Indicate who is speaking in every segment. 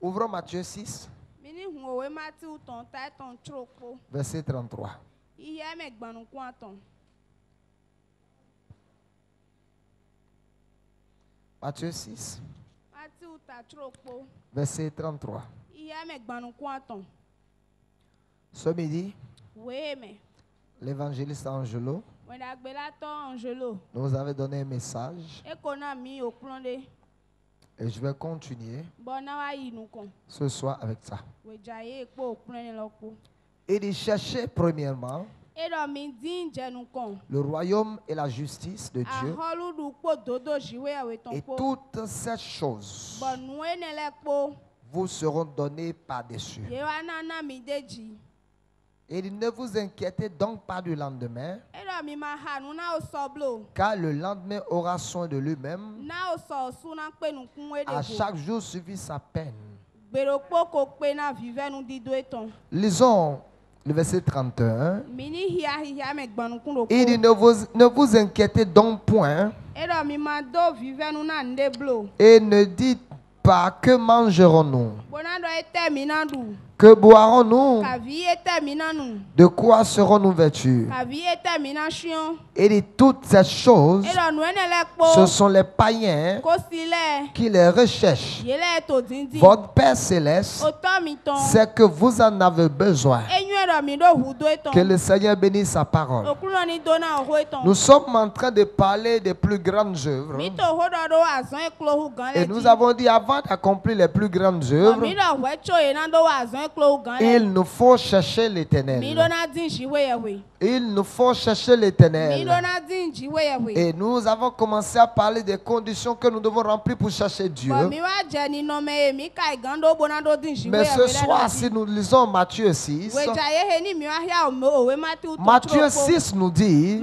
Speaker 1: Ouvrons Matthieu 6, verset 33. Matthieu 6, verset 33. Ce midi, l'évangéliste Angelo nous avait donné un message et je vais continuer ce soir avec ça. Il dit chercher premièrement le royaume et la justice de Dieu et toutes ces choses vous seront données par-dessus. Et ne vous inquiétez donc pas du lendemain, car le lendemain aura soin de lui-même. À chaque jour suffit sa peine. Lisons le verset 31. Il dit ne vous inquiétez donc point et ne dites pas que mangerons-nous, que boirons-nous, de quoi serons-nous vêtus. Et de toutes ces choses, ce sont les païens qui les recherchent. Votre Père Céleste sait que vous en avez besoin. Que le Seigneur bénisse sa parole. Nous sommes en train de parler des plus grandes œuvres. Et nous avons dit avant d'accomplir les plus grandes œuvres, il nous faut chercher l'Éternel. Il nous faut chercher l'Éternel. Et nous avons commencé à parler des conditions que nous devons remplir pour chercher Dieu. Mais ce soir, si nous lisons Matthieu 6, Matthieu 6 nous dit,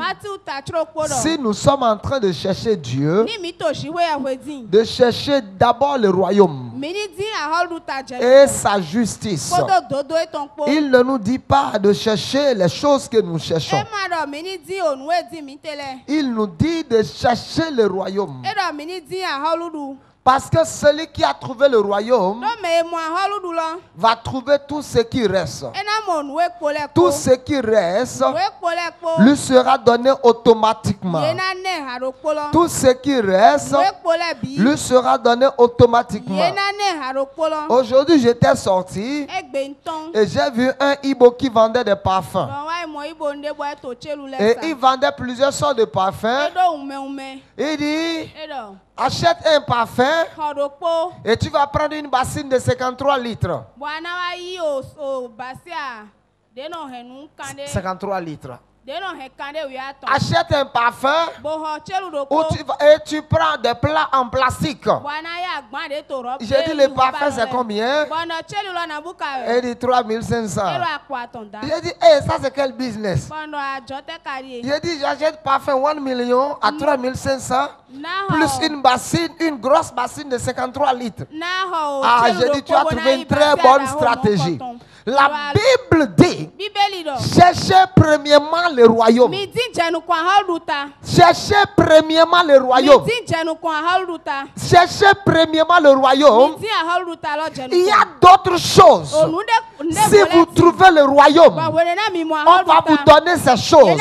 Speaker 1: si nous sommes en train de chercher Dieu, de chercher d'abord le royaume et sa justice. Il ne nous dit pas de chercher les choses que nous cherchons. Il nous dit de chercher le royaume. Parce que celui qui a trouvé le royaume va trouver tout ce qui reste. Tout ce qui reste lui sera donné automatiquement. Tout ce qui reste lui sera donné automatiquement. Aujourd'hui, j'étais sorti et j'ai vu un Ibo qui vendait des parfums. Et il vendait plusieurs sortes de parfums. Il dit, achète un parfum et tu vas prendre une bassine de 53 litres. 53 litres. Achète un parfum et tu prends des plats en plastique. J'ai dit le parfum c'est combien? Il dit 3500. J'ai dit hey, ça c'est quel business? J'ai dit j'achète parfum 1 million à 3500 plus une bassine, une grosse bassine de 53 litres. Ah, j'ai dit tu as trouvé une très bonne stratégie. La Bible dit, cherchez premièrement le royaume. Cherchez premièrement le royaume. Cherchez premièrement le royaume. Il y a d'autres choses. Si vous trouvez le royaume, on va vous donner ces choses.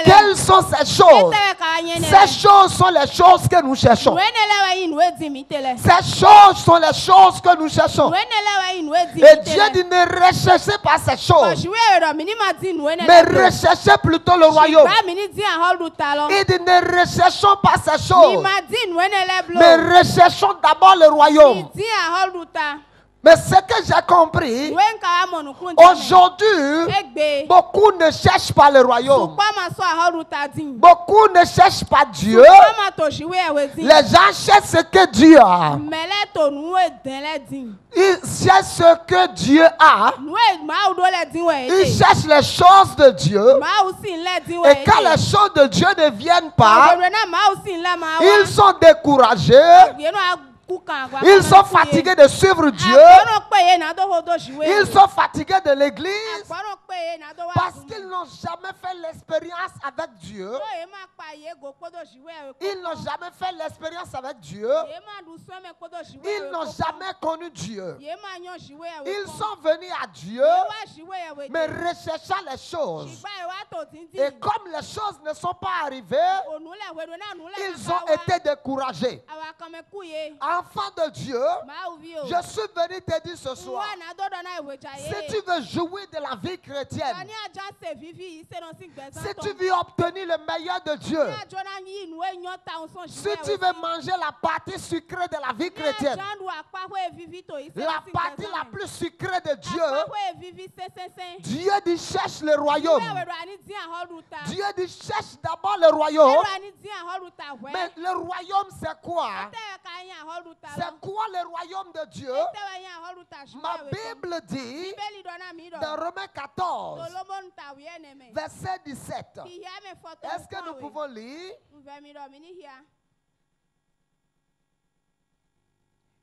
Speaker 1: Quelles sont ces choses? Ces choses sont les choses que nous cherchons. Ces choses sont les choses que nous cherchons. Et Dieu dit ne recherchez pas ces choses, mais recherchez plutôt le royaume. Il dit ne recherchons pas ces choses, mais recherchons d'abord le royaume. Mais ce que j'ai compris, aujourd'hui, beaucoup ne cherchent pas le royaume. Beaucoup ne cherchent pas Dieu. Les gens cherchent ce que Dieu a. Ils cherchent ce que Dieu a. Ils cherchent les choses de Dieu. Et quand les choses de Dieu ne viennent pas, ils sont découragés. Ils sont fatigués de suivre Dieu. Ils sont fatigués de l'église parce qu'ils n'ont jamais fait l'expérience avec Dieu. Ils n'ont jamais fait l'expérience avec Dieu. Ils n'ont jamais connu Dieu. Ils sont venus à Dieu, mais recherchant les choses. Et comme les choses ne sont pas arrivées, ils ont été découragés. Enfant de Dieu, je suis venu te dire ce soir, si tu veux jouir de la vie chrétienne, si tu veux obtenir le meilleur de Dieu, si tu veux manger la partie sucrée de la vie chrétienne, la partie la plus sucrée de Dieu, Dieu dit cherche le royaume. Dieu dit cherche d'abord le royaume. Mais le royaume c'est quoi? C'est quoi le royaume de Dieu? Ma Bible dit dans Romains 14, verset 17. Est-ce que nous pouvons lire?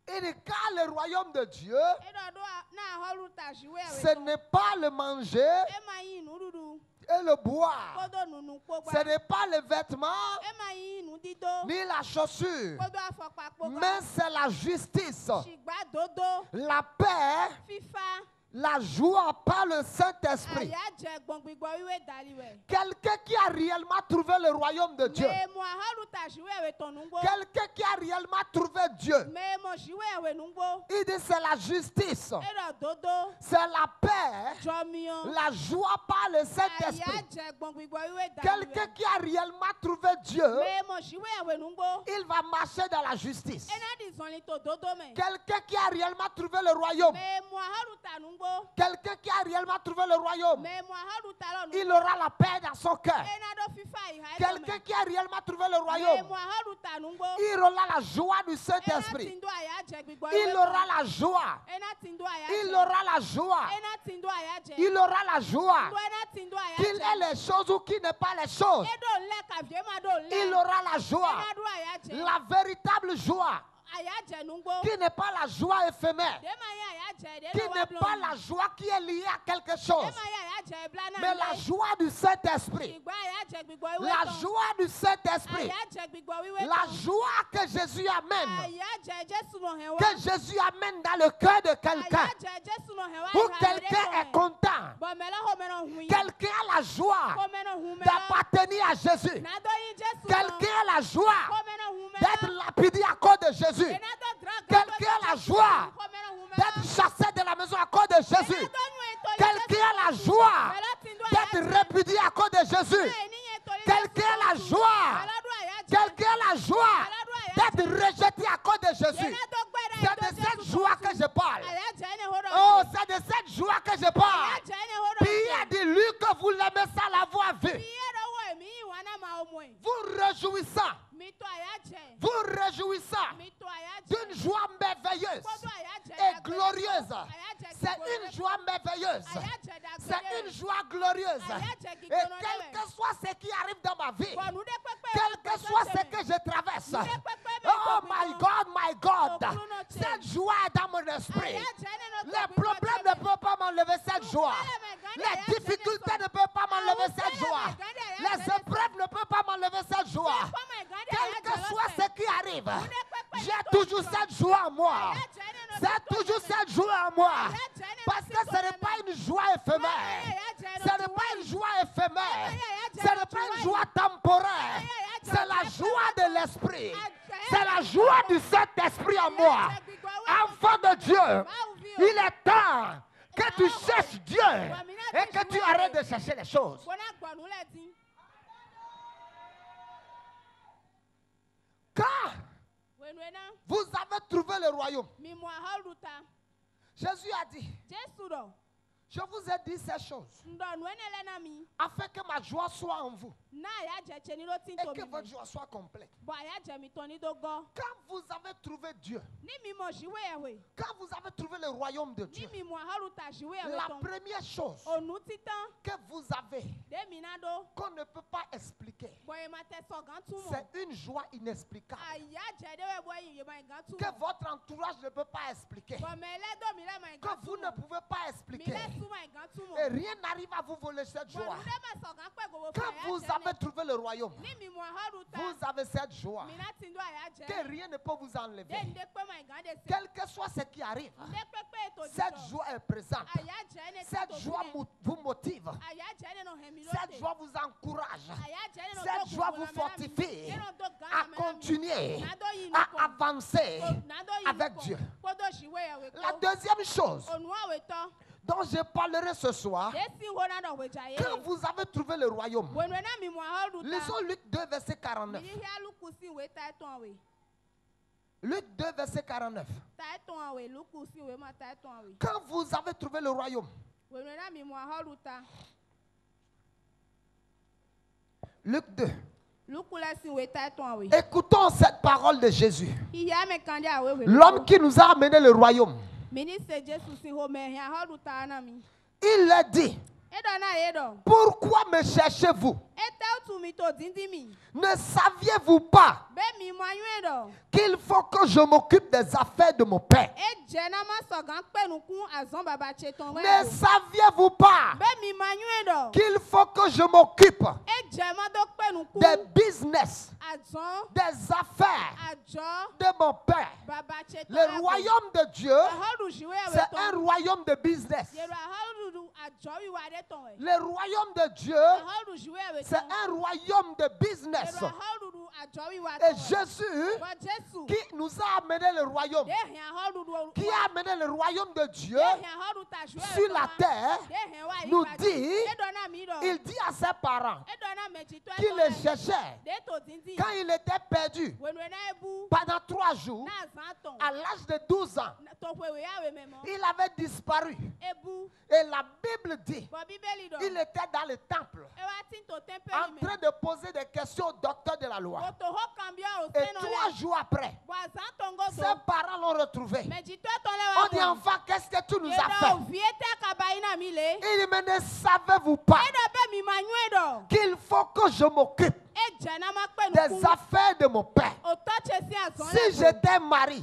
Speaker 1: Et car le royaume de Dieu, ce n'est pas le manger et le boire. Ce n'est pas le vêtement ni la chaussure, mais c'est la justice, la paix, la joie par le Saint-Esprit. Quelqu'un qui a réellement trouvé le royaume de Dieu. Quelqu'un qui a réellement trouvé Dieu. Il dit c'est la justice. C'est la paix. La joie par le Saint-Esprit. Quelqu'un qui a réellement trouvé Dieu, il va marcher dans la justice. Quelqu'un qui a réellement trouvé le royaume, quelqu'un qui a réellement trouvé le royaume, il aura la paix dans son cœur. Quelqu'un qui a réellement trouvé le royaume, il aura la joie du Saint-Esprit. Il aura la joie. Il aura la joie. Il aura la joie. Qu'il ait les choses ou qu'il n'ait pas les choses. Il aura la joie. La véritable joie. Qui n'est pas la joie éphémère, qui n'est pas la joie qui est liée à quelque chose, mais la joie du Saint-Esprit, la joie du Saint-Esprit, la joie que Jésus amène, dans le cœur de quelqu'un, où quelqu'un est content, quelqu'un a la joie d'appartenir à Jésus, quelqu'un a la joie d'être lapidé à cause de Jésus. Quelqu'un a la joie d'être chassé de la maison à cause de Jésus. Quelqu'un a la joie d'être répudié à cause de Jésus. Quelqu'un a la joie. Quelqu'un a la joie d'être rejeté à cause de Jésus. C'est de cette joie que je parle. Oh, c'est de cette joie que je parle. Pierre dit lui que vous l'aimez sans l'avoir vu. Vous réjouissant. Vous réjouissant d'une joie merveilleuse et glorieuse. C'est une joie merveilleuse. C'est une joie glorieuse. Et quel que soit ce qui arrive dans ma vie, quel que soit ce que je traverse, oh my God, cette joie est dans mon esprit. Les problèmes ne peuvent pas m'enlever cette joie. Les difficultés ne peuvent pas m'enlever cette joie. Les épreuves ne peuvent pas m'enlever cette joie. Quel que soit ce qui arrive, j'ai toujours cette joie en moi. C'est toujours cette joie en moi. Parce que ce n'est pas une joie éphémère. Ce n'est pas une joie éphémère. Ce n'est pas une joie temporaire. C'est la joie de l'esprit. C'est la joie du Saint-Esprit en moi. Enfant de Dieu, il est temps que tu cherches Dieu et que tu arrêtes de chercher les choses. Car vous avez trouvé le royaume. Jésus a dit, je vous ai dit ces choses afin que ma joie soit en vous et que votre joie soit complète. Quand vous avez trouvé Dieu, quand vous avez trouvé le royaume de Dieu, la première chose que vous avez, qu'on ne peut pas expliquer, c'est une joie inexplicable que votre entourage ne peut pas expliquer, que vous ne pouvez pas expliquer. Et rien n'arrive à vous voler cette joie. Quand vous avez trouvé le royaume, vous avez cette joie que rien ne peut vous enlever. Quel que soit ce qui arrive, cette joie est présente. Cette joie vous motive. Cette joie vous encourage. Cette joie vous fortifie à continuer, à avancer avec Dieu. La deuxième chose dont je parlerai ce soir, quand vous avez trouvé le royaume, lisons Luc 2, verset 49. Luc 2, verset 49. Quand vous avez trouvé le royaume, Luc 2. Écoutons cette parole de Jésus, l'homme qui nous a amené le royaume. Il leur dit: pourquoi me cherchez-vous? Ne saviez-vous pas qu'il faut que je m'occupe des affaires de mon Père? Ne saviez-vous pas qu'il faut que je m'occupe des business, des affaires de mon Père? Le royaume de Dieu, c'est un royaume de business. Le royaume de Dieu, c'est un royaume de business. Et Jésus, qui nous a amené le royaume, qui a amené le royaume de Dieu sur la terre, nous dit, il dit à ses parents qu'il les cherchait quand il était perdu pendant 3 jours, à l'âge de 12 ans. Il avait disparu. Et la Bible dit, il était dans le temple en train de poser des questions au docteur de la loi. Et 3 jours après, ses parents l'ont retrouvé. On dit: enfant, qu'est-ce que tu nous as fait? Il dit: mais ne savez-vous pas qu'il faut que je m'occupe des affaires de mon Père? Si j'étais marié,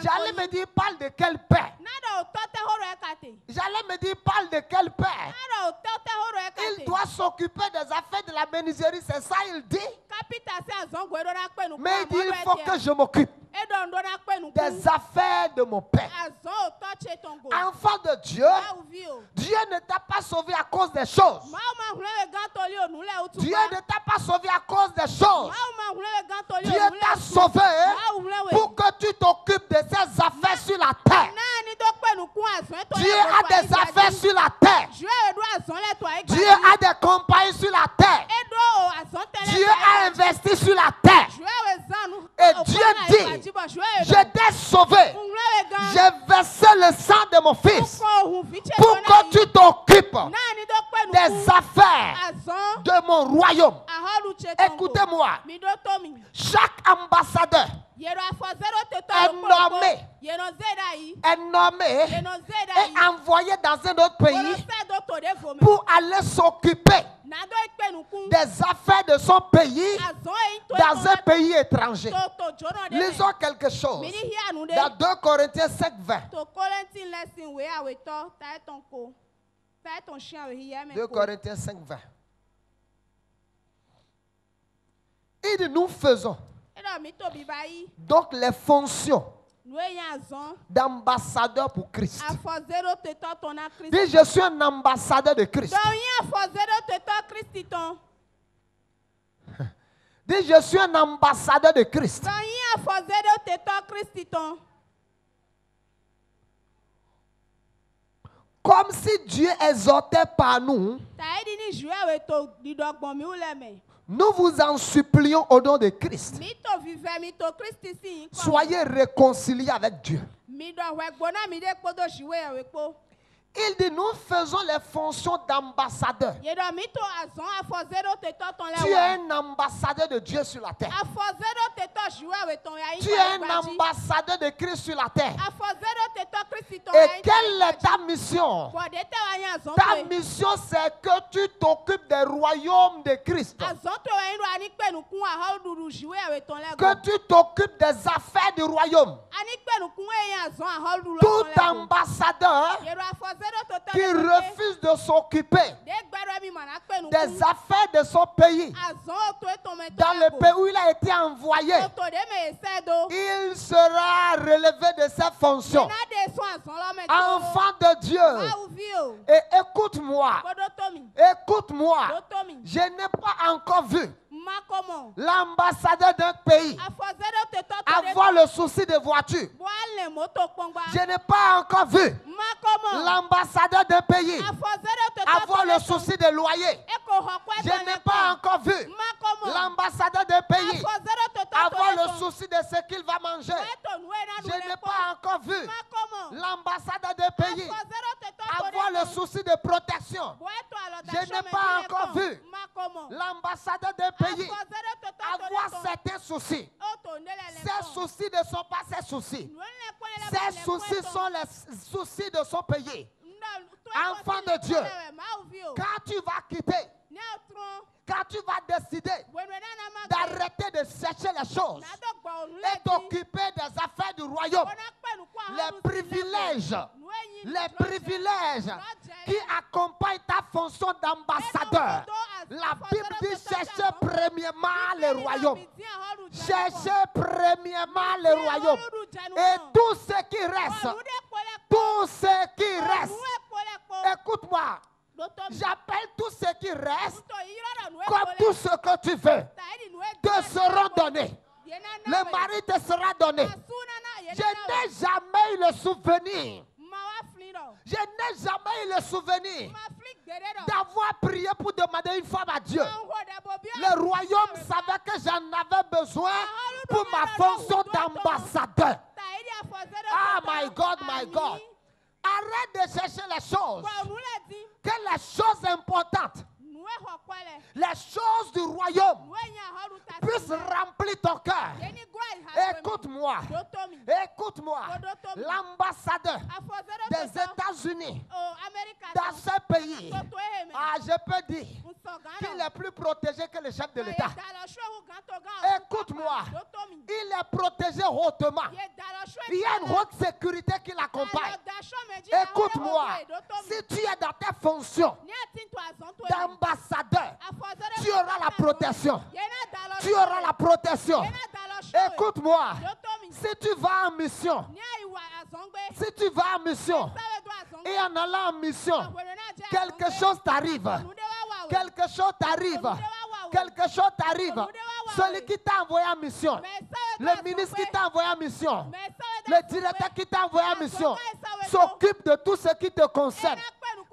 Speaker 1: j'allais me dire: parle de quel père? J'allais me dire: parle de quel père? Il doit s'occuper des affaires de la menuiserie, c'est ça il dit? Mais il dit: il faut que je m'occupe des affaires de mon Père. Enfant de Dieu, Dieu ne t'a pas sauvé à cause des choses. Dieu ne t'a pas sauvé à cause des choses. Dieu t'a sauvé pour que tu t'occupes de ses affaires sur la terre. Dieu a des affaires sur la terre. Dieu a des compagnies sur la terre. Dieu a investi sur la terre. Et Dieu dit: je t'ai sauvé. J'ai versé le sang de mon fils pour que tu t'occupes des affaires de mon royaume. Écoutez-moi, chaque ambassadeur est nommé et envoyé dans un autre pays pour aller s'occuper des affaires de son pays dans un pays étranger. Lisons quelque chose dans 2 Corinthiens 5, 20. 2 Corinthiens 5, 20. Il dit: nous faisons donc les fonctions d'ambassadeur pour Christ. Dis: je suis un ambassadeur de Christ. Dis: je suis un ambassadeur de Christ. Comme si Dieu exhortait par nous, nous vous en supplions au nom de Christ. Soyez réconciliés avec Dieu. Il dit, nous faisons les fonctions d'ambassadeur. Tu es un ambassadeur de Dieu sur la terre. Tu es un ambassadeur de Christ sur la terre. Et quelle est ta mission? Ta mission, c'est que tu t'occupes des royaumes de Christ. Que tu t'occupes des affaires du royaume. Tout ambassadeur qui refuse de s'occuper des affaires de son pays, dans le pays où il a été envoyé, il sera relevé de ses fonctions. Enfant de Dieu, et écoute-moi, je n'ai pas encore vu l'ambassadeur d'un pays avoir le souci de voiture. Je n'ai pas encore vu l'ambassadeur d'un pays avoir le souci de loyer. Je n'ai pas encore vu l'ambassadeur d'un pays avoir le souci de ce qu'il va manger. Je n'ai pas encore vu l'ambassadeur d'un pays avoir le souci de protection. Je n'ai pas encore vu l'ambassadeur d'un pays avoir certains soucis. Ces soucis ne sont pas ses soucis. Ces soucis sont les soucis de son pays. Enfant de Dieu, quand tu vas quitter, quand tu vas décider d'arrêter de chercher les choses et t'occuper des affaires du royaume, les privilèges qui accompagnent ta fonction d'ambassadeur, la Bible dit chercher premièrement le royaume. Chercher premièrement le royaume. Et tout ce qui reste, écoute-moi, j'appelle tout ce qui reste comme tout ce que tu veux te seront donnés. Le mari te sera donné. Je n'ai jamais eu le souvenir. Je n'ai jamais eu le souvenir d'avoir prié pour demander une femme à Dieu. Le royaume savait que j'en avais besoin pour ma fonction d'ambassadeur. Ah, my God, my God. Arrête de chercher les choses. Que les choses importantes, les choses du royaume puissent remplir ton cœur. Écoute-moi, l'ambassadeur des États-Unis dans ce pays, je peux dire qu'il est plus protégé que le chef de l'État. Écoute-moi, il est protégé hautement. Il y a une haute sécurité qui l'accompagne. Écoute-moi, si tu es dans tes fonctions d'ambassadeur, tu auras la protection. Tu auras la protection. Écoute-moi, si tu vas en mission, et en allant en mission, quelque chose t'arrive. Celui qui t'a envoyé en mission, le ministre qui t'a envoyé en mission, le directeur qui t'a envoyé en mission, s'occupe de tout ce qui te concerne.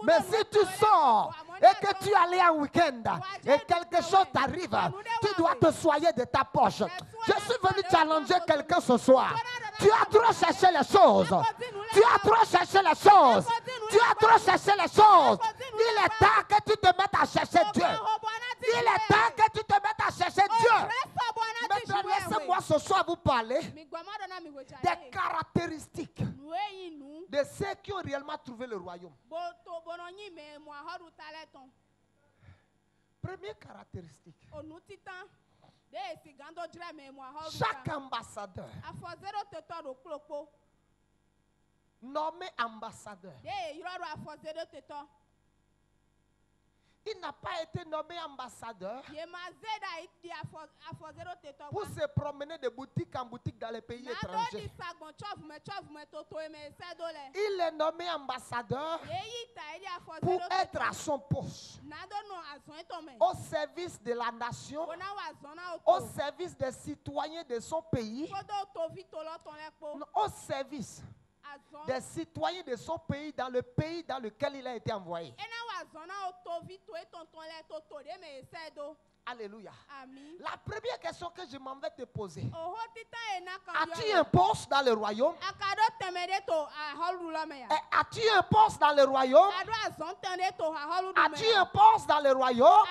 Speaker 1: Mais si tu sors et que tu allais en week-end et quelque chose t'arrive, tu dois te soigner de ta poche. Je suis venu challenger quelqu'un ce soir. Tu as trop cherché les choses. Il est temps que tu te mettes à chercher Dieu. Maintenant, laissez-moi ce soir vous parler des caractéristiques de ceux qui ont réellement trouvé le royaume. Première caractéristique. Chaque ambassadeur nommé ambassadeur, il n'a pas été nommé ambassadeur pour se promener de boutique en boutique dans les pays étrangers. Il est nommé ambassadeur pour être à son poste, au service de la nation, au service des citoyens de son pays, au service des citoyens de son pays dans le lequel il a été envoyé. Alléluia. La première question que je m'en vais te poser. As-tu un poste dans le royaume? As-tu un poste dans le royaume? As-tu un poste dans le royaume?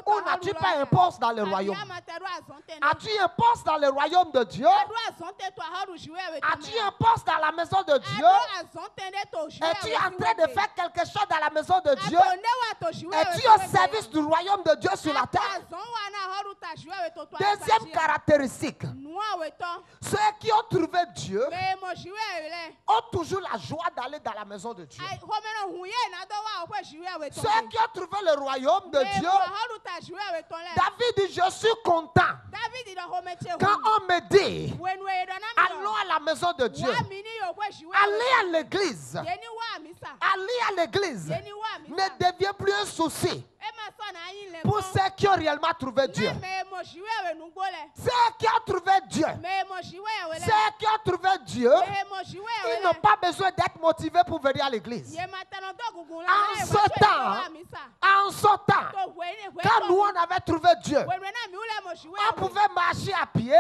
Speaker 1: Ou n'as-tu pas un poste dans le royaume? As-tu un poste dans le royaume de Dieu? As-tu un poste dans la maison de Dieu? Es-tu en train de faire quelque chose dans la maison de Dieu? Es-tu au service du royaume de Dieu sur la terre? Deuxième caractéristique, ceux qui ont trouvé Dieu ont toujours la joie d'aller dans la maison de Dieu. Ceux qui ont trouvé le royaume de Dieu, David dit, je suis content quand on me dit, allons à la maison de Dieu, allez à l'église, aller à l'église ne devient plus un souci pour ceux qui ont réellement trouvé Dieu. Ceux qui ont trouvé Dieu, ceux qui ont trouvé Dieu, ils n'ont pas besoin d'être motivés pour venir à l'église. En ce temps, quand nous on avait trouvé Dieu, on pouvait marcher à pied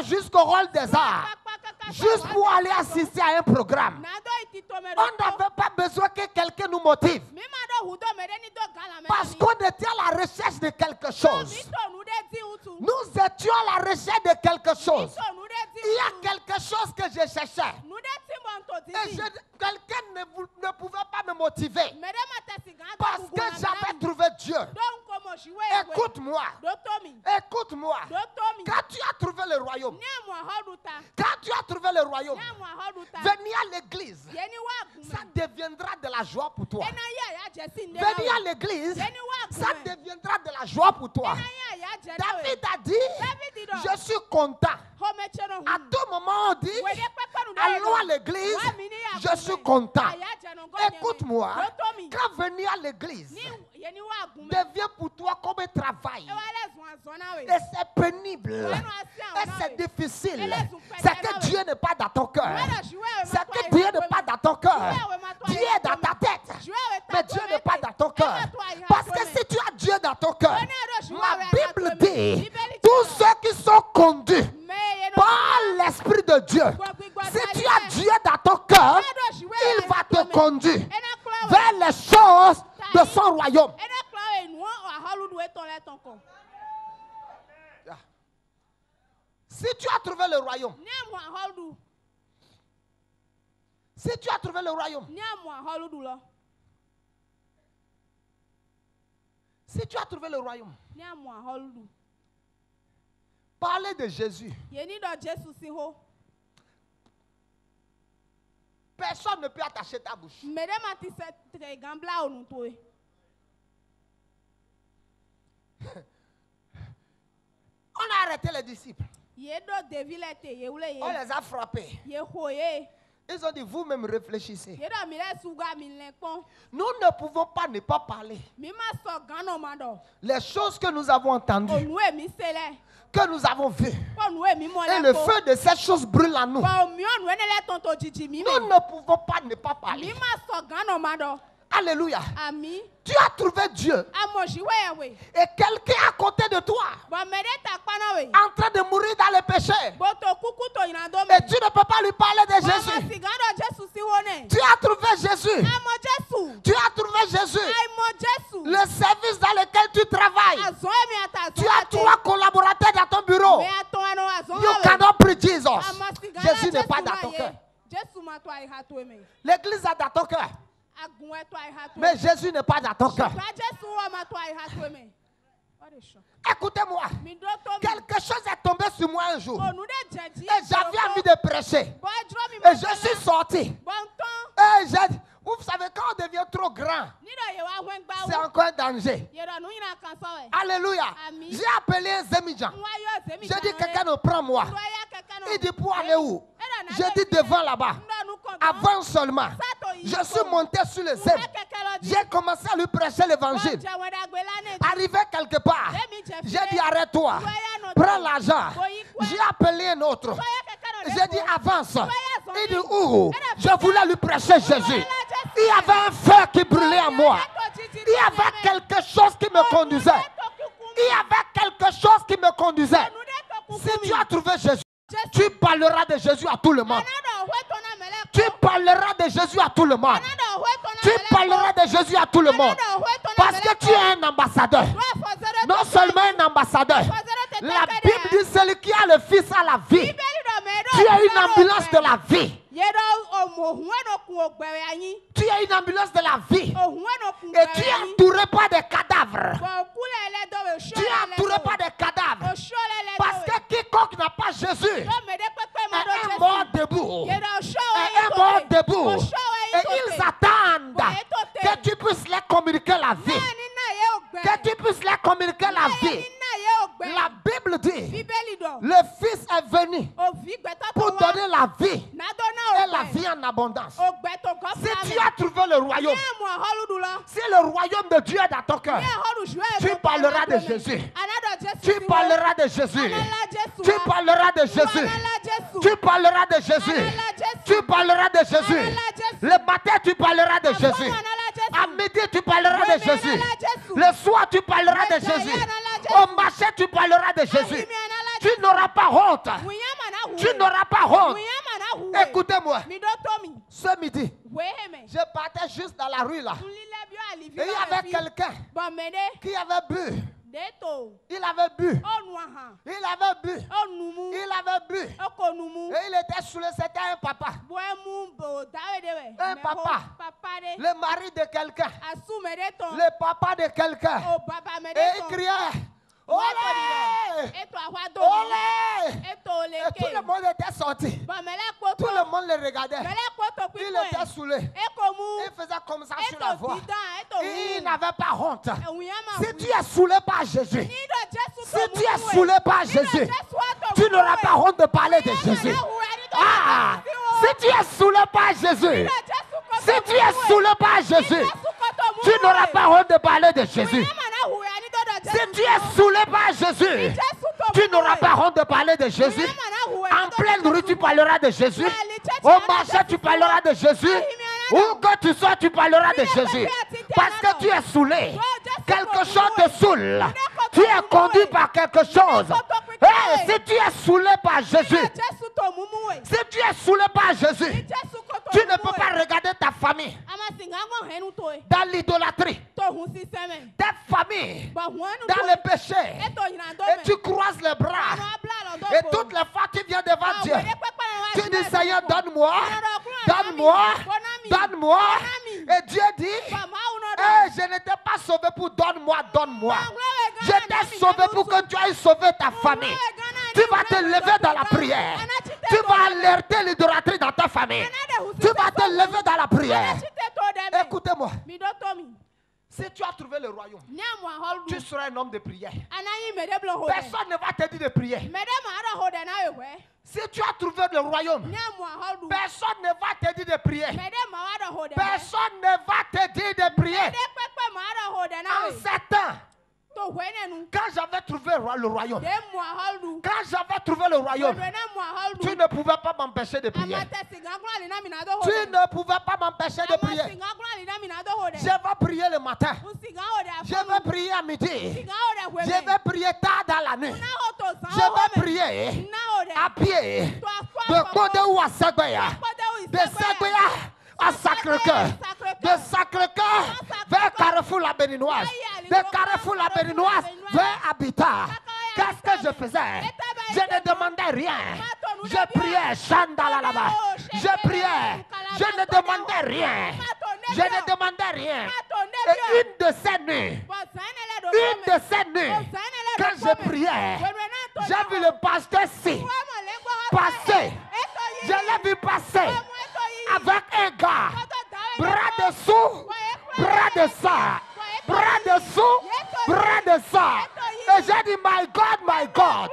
Speaker 1: jusqu'au rôle des arts, juste pour aller assister à un programme. On n'avait pas besoin que quelqu'un nous motive. Parce qu'on était à la recherche de quelque chose. Nous étions à la recherche de quelque chose. Il y a quelque chose que je cherchais. Et quelqu'un ne pouvait pas me motiver. Parce que j'avais trouvé Dieu. Écoute-moi. Écoute-moi. Quand tu as trouvé le royaume, venir à l'église, ça deviendra de la joie pour toi. Venir à l'église, ça deviendra de la joie pour toi. David a dit, je suis content. À tout moment on dit, allons à l'église, je suis content. Écoute-moi, quand venir à l'église devient pour toi comme un travail, et c'est pénible, et c'est difficile, c'est que Dieu n'est pas dans ton cœur. C'est que Dieu n'est pas dans ton cœur. Dieu est dans ta tête, mais Dieu n'est pas dans ton cœur. Parce que si tu as Dieu dans ton cœur, ma Bible dit, tous ceux qui sont conduits par l'Esprit de Dieu, si tu as Dieu dans ton cœur, il va te conduire vers les choses de son royaume. Si tu as trouvé le royaume, si tu as trouvé le royaume, si tu as trouvé le royaume, parlez de Jésus. Personne ne peut attacher ta bouche. On a arrêté les disciples. On les a frappés. Ils ont dit, vous-même réfléchissez. Nous ne pouvons pas ne pas parler. Les choses que nous avons entendues, que nous avons vues, et le feu de ces choses brûle en nous. Nous ne pouvons pas ne pas parler. Alléluia. Tu as trouvé Dieu. Et quelqu'un à côté de toi, en train de mourir dans le péché. Et tu ne peux pas lui parler de Jésus. Tu as trouvé Jésus. Tu as trouvé Jésus. Le service dans lequel tu travailles. Tu as 3 collaborateurs dans ton bureau. You cannot preach Jesus. Jésus n'est pas dans ton cœur. L'église est dans ton cœur. Mais Jésus n'est pas dans ton cœur. Écoutez-moi, quelque chose est tombé sur moi un jour. Et j'avais envie de prêcher. Et je suis sorti. Et vous savez, quand on devient trop grand, c'est encore un danger. Alléluia. J'ai appelé un Zémidjan. J'ai dit, quelqu'un nous prend moi. Il dit, pour aller où? J'ai dit, devant là-bas. Avant seulement. Je suis monté sur le zème. J'ai commencé à lui prêcher l'évangile. Arrivé quelque part, j'ai dit, arrête-toi. Prends l'argent. J'ai appelé un autre. J'ai dit, avance. Il dit, où? Je voulais lui prêcher Jésus. Il y avait un feu qui brûlait en moi. Il Il y avait quelque chose qui me conduisait. Il y avait quelque chose qui me conduisait. Si tu as trouvé Jésus, tu parleras de Jésus à tout le monde. Tu parleras de Jésus à tout le monde. Tu parleras de Jésus à tout le monde. Parce que tu es un ambassadeur. Non seulement un ambassadeur. La Bible dit celui qui a le Fils a la vie. Tu es une ambulance de la vie. Tu es une ambulance de la vie. Et tu es entouré par des cadavres. Tu es entouré par des cadavres. Parce que quiconque n'a pas Jésus est un mort debout. Est un mort debout. Et ils attendent que tu puisses leur communiquer la vie. Que tu puisses leur communiquer la vie. La Bible dit, le Fils est venu pour donner la vie et la vie en abondance. Si tu as trouvé le royaume, si le royaume de Dieu est dans ton cœur, tu parleras de Jésus. Tu parleras de Jésus. Tu parleras de Jésus. Tu parleras de Jésus. Tu parleras de Jésus. Le matin, tu parleras de Jésus. À midi, tu parleras de Jésus. Le soir, tu parleras de Jésus. Au marché, tu parleras de Jésus. Tu n'auras pas honte. Tu n'auras pas honte. Écoutez-moi. Ce midi, je partais juste dans la rue là. Et il y avait quelqu'un qui avait bu. Il avait bu. Il avait bu. Il avait bu. Et il était saoulé. C'était un papa. Un papa. Le mari de quelqu'un. Le papa de quelqu'un. Et il criait. Olé! Olé! Et tout le monde était sorti. Tout le monde le regardait. Il était saoulé. Il faisait comme ça sur la voie. Il n'avait pas honte. Si tu es saoulé par Jésus, si tu es saoulé par Jésus, tu n'auras pas honte de parler de Jésus. Ah! Si tu es saoulé par Jésus, si tu es saoulé par Jésus, tu n'auras pas honte de parler de Jésus. Si tu es saoulé par Jésus, tu n'auras pas honte de parler de Jésus. En pleine rue, tu parleras de Jésus. Au marché, tu parleras de Jésus. Où que tu sois, tu parleras de Jésus. Parce que tu es saoulé. Quelque chose te saoule. Tu es conduit par quelque chose. Hey, si tu es saoulé par Jésus, si tu es saoulé par Jésus, tu ne peux pas regarder ta famille dans l'idolâtrie, ta famille dans le péché, et tu croises les bras, et toutes les fois tu viens devant Dieu, tu dis Seigneur, donne-moi, donne-moi, donne-moi, et Dieu dit, hey, je n'étais pas sauvé pour donne-moi, donne-moi. Je t'ai sauvé pour que tu ailles sauver ta famille. Tu vas te lever dans la prière. Tu vas alerter l'idolâtrie dans ta famille. Tu vas te lever dans la prière. Écoutez-moi. Si tu as trouvé le royaume, tu seras un homme de prière. Personne ne va te dire de prier. Si tu as trouvé le royaume, personne ne va te dire de prier. Personne ne va te dire de prier. En 7 ans, quand j'avais trouvé le royaume, tu ne pouvais pas m'empêcher de prier. Tu ne pouvais pas m'empêcher de prier. Je vais prier le matin. Je vais prier à midi. Je vais prier tard dans la nuit. Je vais prier à pied de Kodé ou à Sagbaya. De Sagbaya à Sacré-Cœur. De Sacré-Cœur vers Carrefour la Béninoise. De Carrefour la Béninoise vers Habitat. Qu'est-ce que je faisais? Je ne demandais rien. Je priais, Chandala là-bas. Je priais. Je ne demandais rien. Je ne demandais rien. Et une de ces nuits, quand je priais, j'ai vu le pasteur ci passer. Je l'ai vu passer avec un gars. Bras dessous, bras de ça. Bras dessous, bras de ça. Et j'ai dit, my God,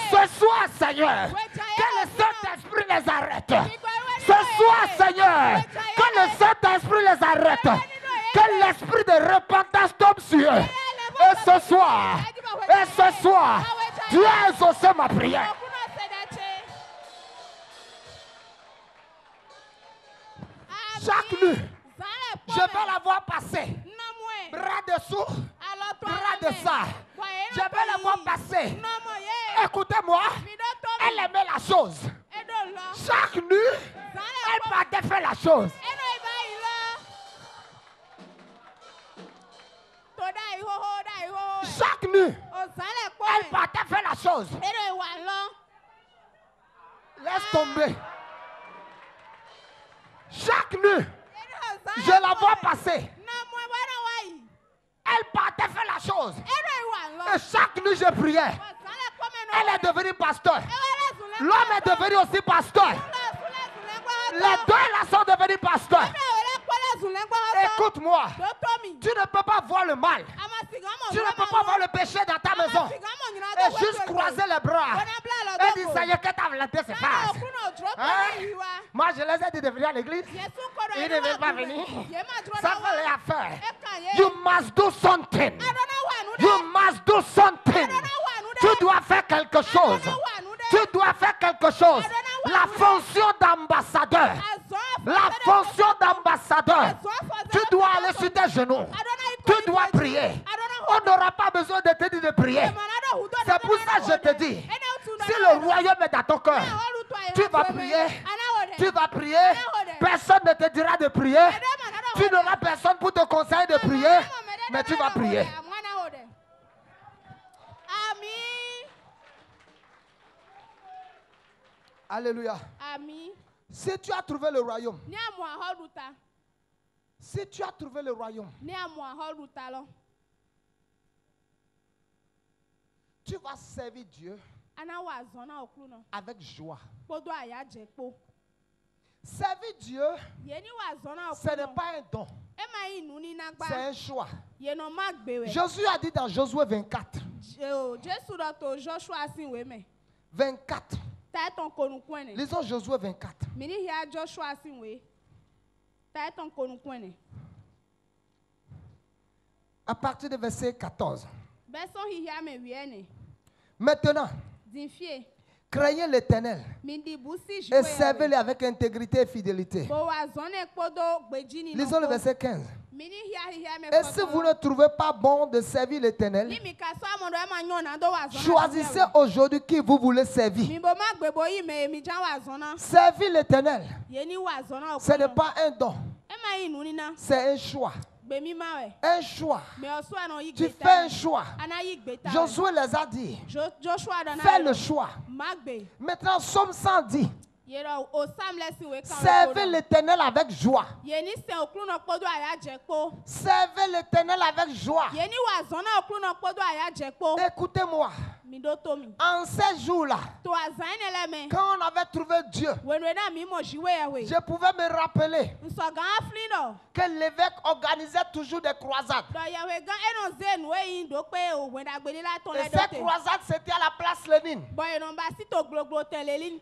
Speaker 1: ce soir, Seigneur, que le Saint-Esprit les arrête. Ce soir, Seigneur, que le Saint-Esprit les arrête. Que l'esprit de repentance tombe sur eux. Et ce soir, tu as exaucé ma prière. Chaque nuit, je vais la voir passer. bras dessous, bras de ça. Je vais le voir passer. Écoutez-moi, elle aimait la chose. Chaque nuit, elle partait faire la chose. Chaque nuit, elle partait faire la chose. Laisse tomber. Chaque nuit, je la vois passer. Elle partait faire la chose. Et chaque nuit, je priais. Elle est devenue pasteur. L'homme est devenu aussi pasteur. Les deux là sont devenus pasteurs. Écoute-moi. Tu ne peux pas voir le mal. Tu ne peux pas voir le péché dans ta maison. Et juste croiser les bras. Et dire, Seigneur, que ta volonté se fasse. Hein? Moi, je les ai dit de venir à l'église. Ils ne veulent pas venir. Ça fait les affaires. You must do something. You must do something. Tu dois faire quelque chose. Tu dois faire quelque chose. La fonction d'ambassadeur. La fonction d'ambassadeur. Tu dois aller sur tes genoux. Tu dois prier. On n'aura pas besoin de te dire de prier. C'est pour ça que je te dis. Si le royaume est dans ton cœur, tu vas prier. Tu vas prier. Personne ne te dira de prier. Tu n'auras personne pour te conseiller de prier. Mais tu vas prier. Alléluia. Si tu as trouvé le royaume, si tu as trouvé le royaume, tu vas servir Dieu avec joie. Servir Dieu, ce n'est pas un don, c'est un choix. Jésus a dit dans Josué 24, 24. Lisons Josué 24. À partir du verset 14. Maintenant, craignez l'Éternel et servez-le avec intégrité et fidélité. Lisons le verset 15. Et si vous ne trouvez pas bon de servir l'Éternel, choisissez aujourd'hui qui vous voulez servir. Servir l'Éternel, ce n'est pas un don, c'est un choix. Un choix. Tu fais un choix. Josué les a dit. Fais le choix. Maintenant, Somme 110. Servez l'Éternel avec joie. Servez l'Éternel avec joie. Écoutez-moi. En ces jours-là, quand on avait trouvé Dieu, je pouvais me rappeler que l'évêque organisait toujours des croisades. Et ces croisades, c'était à la place Lénine.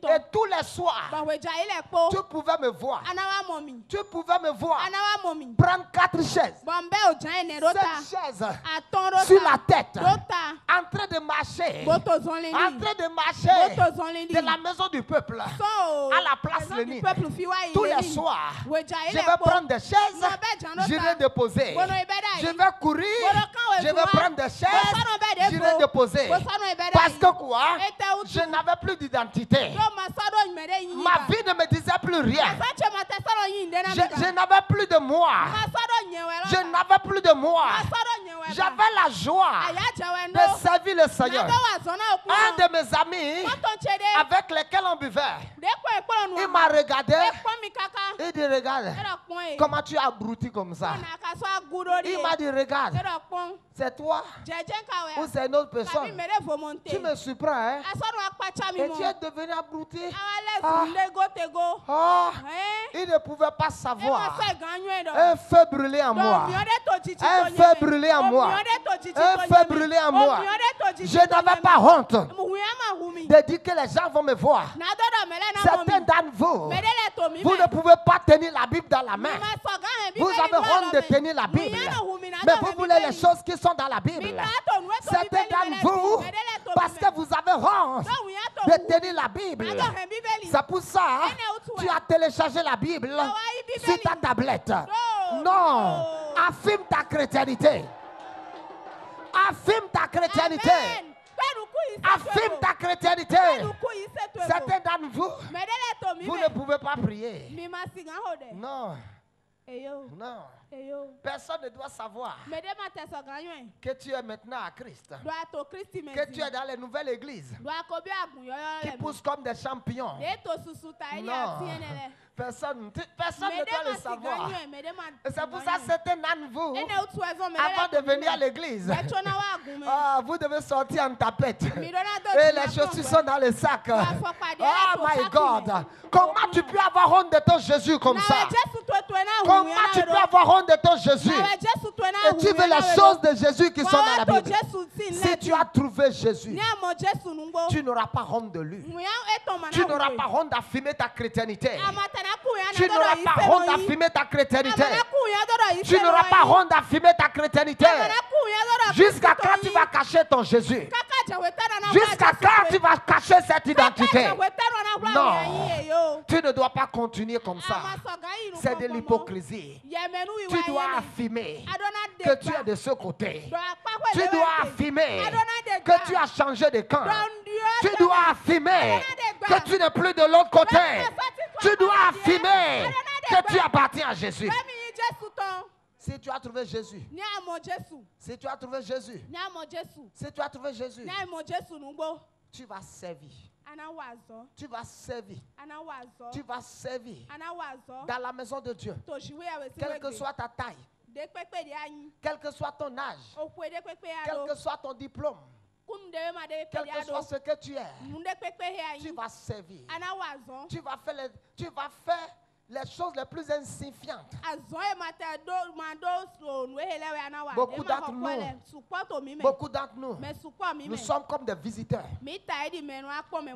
Speaker 1: Et tous les soirs, tu pouvais me voir. Tu pouvais me voir prendre 4 chaises. 7 chaises sur la tête, en train de marcher. En train de marcher de la maison du peuple à la place Lénine. Tous les soirs, je vais prendre des chaises, je vais déposer. Je vais courir, je vais prendre des chaises, je vais déposer. Parce que quoi? Je n'avais plus d'identité. Ma vie ne me disait plus rien. Je n'avais plus de moi. Je n'avais plus de moi. J'avais la joie de servir le Seigneur. Un de mes amis avec lesquels on buvait, il m'a regardé. Il dit, regarde, comment tu as abruti comme ça? Il m'a dit, regarde, c'est toi ou c'est une autre personne? Tu me surprends, hein? Et tu es devenu abruti. Il ne pouvait pas savoir. Un feu brûlé en moi. Un feu brûlé en moi. Un feu brûlé en moi. Je n'avais pas honte de dire que les gens vont me voir. Certains d'entre vous, vous ne pouvez pas tenir la Bible dans la main. Vous avez honte de tenir la Bible. Mais vous voulez les choses qui sont dans la Bible. Certains d'entre vous, parce que vous avez honte de tenir la Bible. C'est pour ça tu as téléchargé la Bible sur ta tablette. Non. Affirme ta chrétienté. Affirme ta chrétienté. Affirme ta chrétienté. Certains d'entre vous, vous ne pouvez pas prier. Non. Non. Personne ne doit savoir que tu es maintenant à Christ. Que tu es dans les nouvelles églises qui poussent comme des champions. Non. Personne ne doit le savoir. C'est pour ça que certains d'entre vous, avant de venir à l'église, vous devez sortir en tapette. Et les chaussures sont dans le sac. Oh my God. Comment tu peux avoir honte de ton Jésus comme ça? Comment tu peux avoir honte de ton Jésus? Et tu veux les choses de Jésus qui sont dans la Bible. Si tu as trouvé Jésus, tu n'auras pas honte de lui. Tu n'auras pas honte d'affirmer ta chrétienté. Tu n'auras pas honte d'affirmer ta chrétienté. Tu n'auras pas honte d'affirmer ta chrétienté. Jusqu'à quand tu vas cacher ton Jésus? Jusqu'à quand tu vas cacher cette identité? Non. Tu ne dois pas continuer comme ça. C'est de l'hypocrisie. Tu dois affirmer que tu es de ce côté. Tu dois affirmer que tu as changé de camp. Tu dois affirmer que tu n'es plus de l'autre côté. Tu dois affirmer que tu appartiens à Jésus. Si tu as trouvé Jésus, si tu as trouvé Jésus, si tu as trouvé Jésus, tu vas servir. Tu vas servir. Tu vas servir dans la maison de Dieu. Quelle que soit ta taille, quel que soit ton âge, quel que soit ton diplôme, quel que soit ce que tu es, tu vas servir. Tu vas faire les choses les plus insignifiantes. Beaucoup d'entre nous, nous sommes comme des visiteurs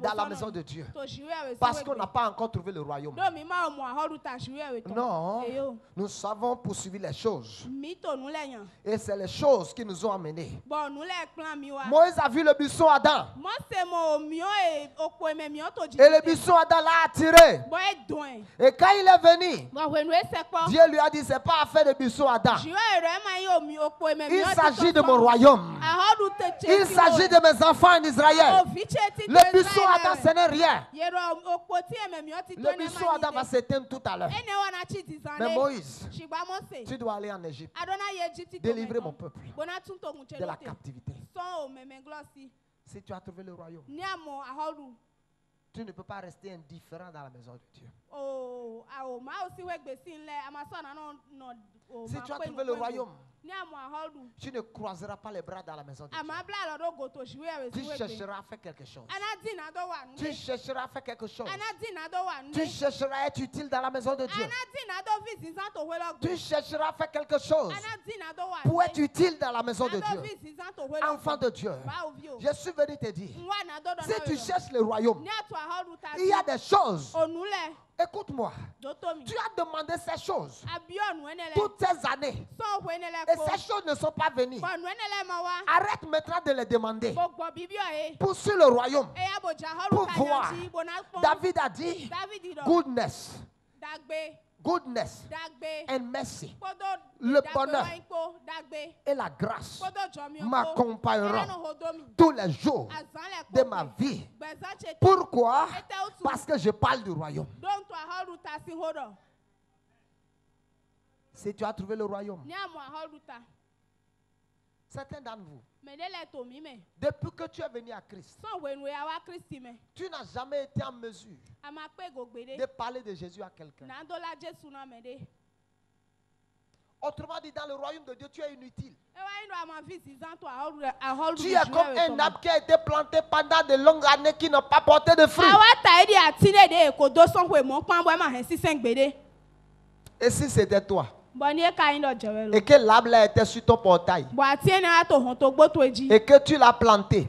Speaker 1: dans la maison de Dieu. Parce qu'on n'a pas encore trouvé le royaume. Non, nous savons poursuivre les choses. Et c'est les choses qui nous ont amenés. Moïse a vu le buisson Adam. Et le buisson Adam l'a attiré. Et quand il est venu, Dieu lui a dit, c'est pas affaire de buisson Adam. Il s'agit de mon royaume. Il s'agit de mes enfants en Israël. Le buisson Adam, ce n'est rien. Le buisson Adam va s'éteindre tout à l'heure. Mais Moïse, tu dois aller en Égypte. Délivrer mon peuple de la captivité. Si tu as trouvé le royaume, tu ne peux pas rester indifférent dans la maison de Dieu. Si tu as trouvé le royaume, tu ne croiseras pas les bras dans la maison de Dieu. Tu chercheras à faire quelque chose. Tu chercheras à faire quelque chose. Tu chercheras à être utile dans la maison de Dieu. Tu chercheras à faire quelque chose pour être utile dans la maison de Dieu. Enfant de Dieu, je suis venu te dire, si tu cherches le royaume, il y a des choses. Écoute-moi, tu as demandé ces choses toutes ces années et ces choses ne sont pas venues. Arrête maintenant de les demander. Poursuis le royaume pour voir. David a dit goodness and mercy, le bonheur et la grâce m'accompagneront tous les jours de ma vie. Pourquoi? Parce que je parle du royaume. Si tu as trouvé le royaume, certains d'entre vous, depuis que tu es venu à Christ, tu n'as jamais été en mesure de parler de Jésus à quelqu'un. Autrement dit, dans le royaume de Dieu, tu es inutile. Tu es comme un arbre qui a été planté pendant de longues années qui n'a pas porté de fruits. Et si c'était toi? Et que l'arbre était sur ton portail et que tu l'as planté,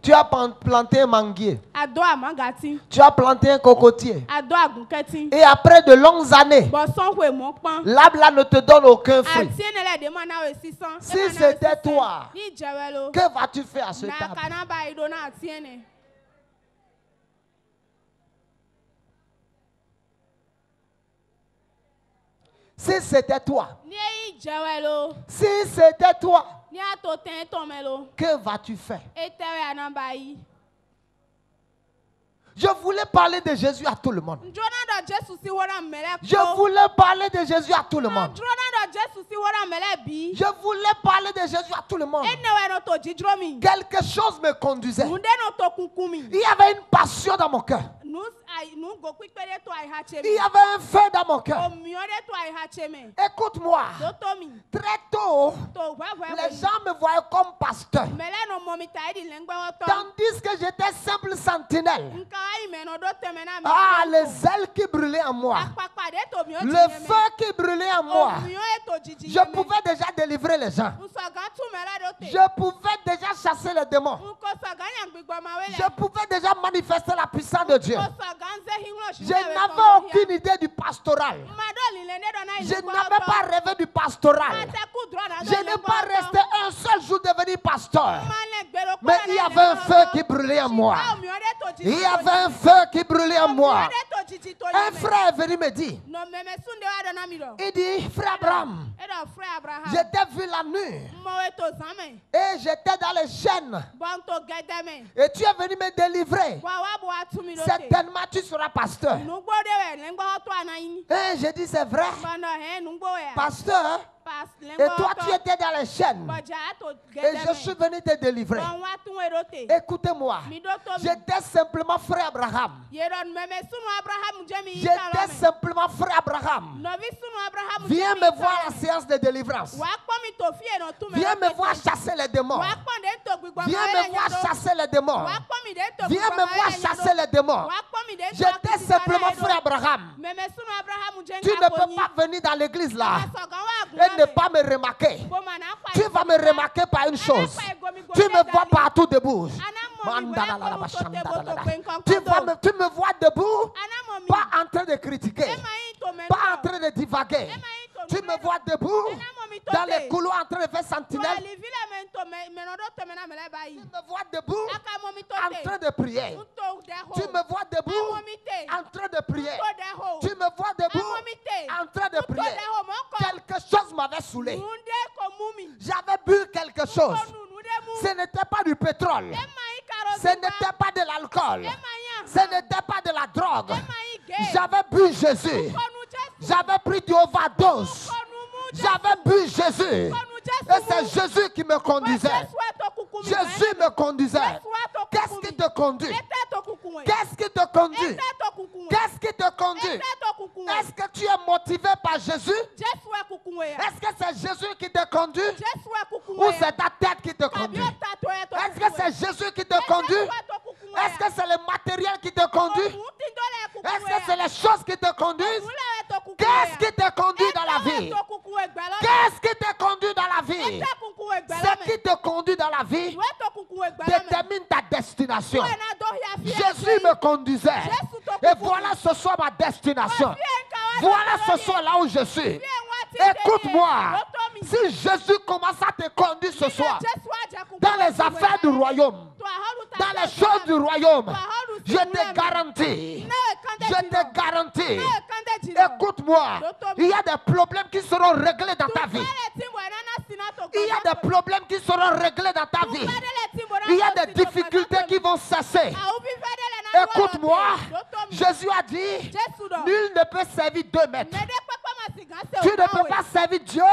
Speaker 1: tu as planté un manguier, tu as planté un cocotier, et après de longues années, l'arbre là ne te donne aucun fruit. Si c'était toi, que vas-tu faire à cet arbre? Si c'était toi, Si c'était toi, que vas-tu faire? Je voulais parler de Jésus à tout le monde. Je voulais parler de Jésus à tout le monde. Je voulais parler de Jésus à tout le monde. Quelque chose me conduisait. Il y avait une passion dans mon cœur. Il y avait un feu dans mon cœur. Écoute-moi. Très tôt, les gens me voyaient comme pasteur. Tandis que j'étais simple sentinelle. Ah, les ailes qui brûlaient en moi. Le feu qui brûlait en moi. Je pouvais déjà délivrer les gens. Je pouvais déjà chasser les démons. Je pouvais déjà manifester la puissance de Dieu. Je n'avais aucune idée du pastoral. Je n'avais pas rêvé du pastoral. Je n'ai pas resté un seul jour devenir pasteur. Mais il y avait un feu qui brûlait en moi. Il y avait un feu qui brûlait en moi. Un frère est venu me dire. Il dit, frère Abraham, j'étais vu la nuit. Et j'étais dans les chaînes. Et tu es venu me délivrer. Certainement tu seras pasteur. Et j'ai dit, c'est vrai. Pasteur. Et toi tu étais dans les chaînes. Et je suis venu te délivrer. Écoutez-moi. J'étais simplement frère Abraham. J'étais simplement frère Abraham. Viens me voir à la séance de délivrance. Viens me voir chasser les démons. Viens me voir chasser les démons. Viens me voir chasser les démons. J'étais simplement frère Abraham. Tu ne peux pas venir dans l'église là et ne pas me remarquer. Tu vas me remarquer par une chose. Tu me vois partout debout. Tu me vois debout, pas en train de critiquer, pas en train de divaguer. Tu me vois debout dans les couloirs en train de faire sentinelle. Tu me vois debout en train de prier. Tu me vois debout en train de prier. Tu me vois debout en train de prier. Quelque chose m'avait saoulé. J'avais bu quelque chose. Ce n'était pas du pétrole. Ce n'était pas de l'alcool. Ce n'était pas de la drogue. J'avais bu Jésus. J'avais pris du overdose. J'avais bu Jésus. Et c'est Jésus qui me conduisait. Jésus me conduisait. Qu'est-ce qui te conduit? Qu'est-ce qui te conduit? Qu'est-ce qui te conduit? Est-ce que tu es motivé par Jésus? Est-ce que c'est Jésus qui te conduit? Ou c'est ta tête qui te conduit? Est-ce que c'est Jésus qui te conduit? Est-ce que c'est le matériel qui te conduit? Est-ce que c'est les choses qui te conduisent? Qu'est-ce qui te conduit dans la vie? Qu'est-ce qui te conduit dans la vie? Ce qui te conduit dans la vie détermine ta destination. Jésus me conduisait. Et voilà ce soir ma destination. Voilà ce soir là où je suis. Écoute-moi. Si Jésus commence à te conduire ce soir dans les affaires du royaume, dans les choses du royaume, je te garantis, écoute-moi, il y a des problèmes qui seront réglés dans ta vie. Il y a des problèmes qui seront réglés dans ta vie. Il y a des difficultés qui vont cesser. Écoute-moi, Jésus a dit, nul ne peut servir 2 maîtres. Tu ne peux pas servir Dieu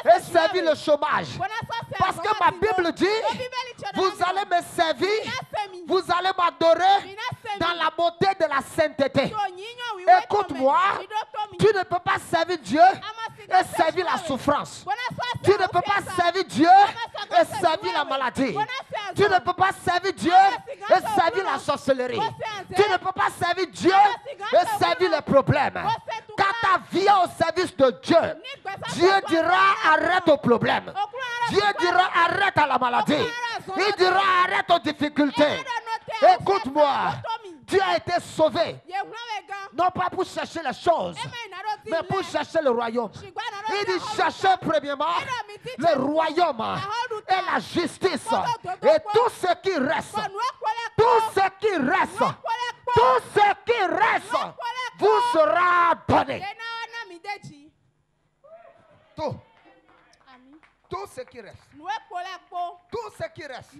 Speaker 1: et servir le chômage. Parce que ma Bible dit, vous allez me servir, vous allez m'adorer dans la beauté de la sainteté. Écoute-moi, tu ne peux pas servir Dieu et servir la souffrance. Tu ne peux pas servir Dieu et servir la maladie. Tu ne peux pas servir Dieu et servir la sorcellerie. Tu ne peux pas servir Dieu et servir les problèmes. Quand ta vie est au service de Dieu, Dieu dira arrête aux problèmes. Dieu dira arrête à la maladie. Il dira arrête aux difficultés. Écoute-moi, tu as été sauvé. Non pas pour chercher les choses, mais pour chercher le royaume. Il dit chercher premièrement le royaume et la justice. Et tout ce qui reste, vous sera donné. Tout. Tout ce qui reste. Tout ce qui reste.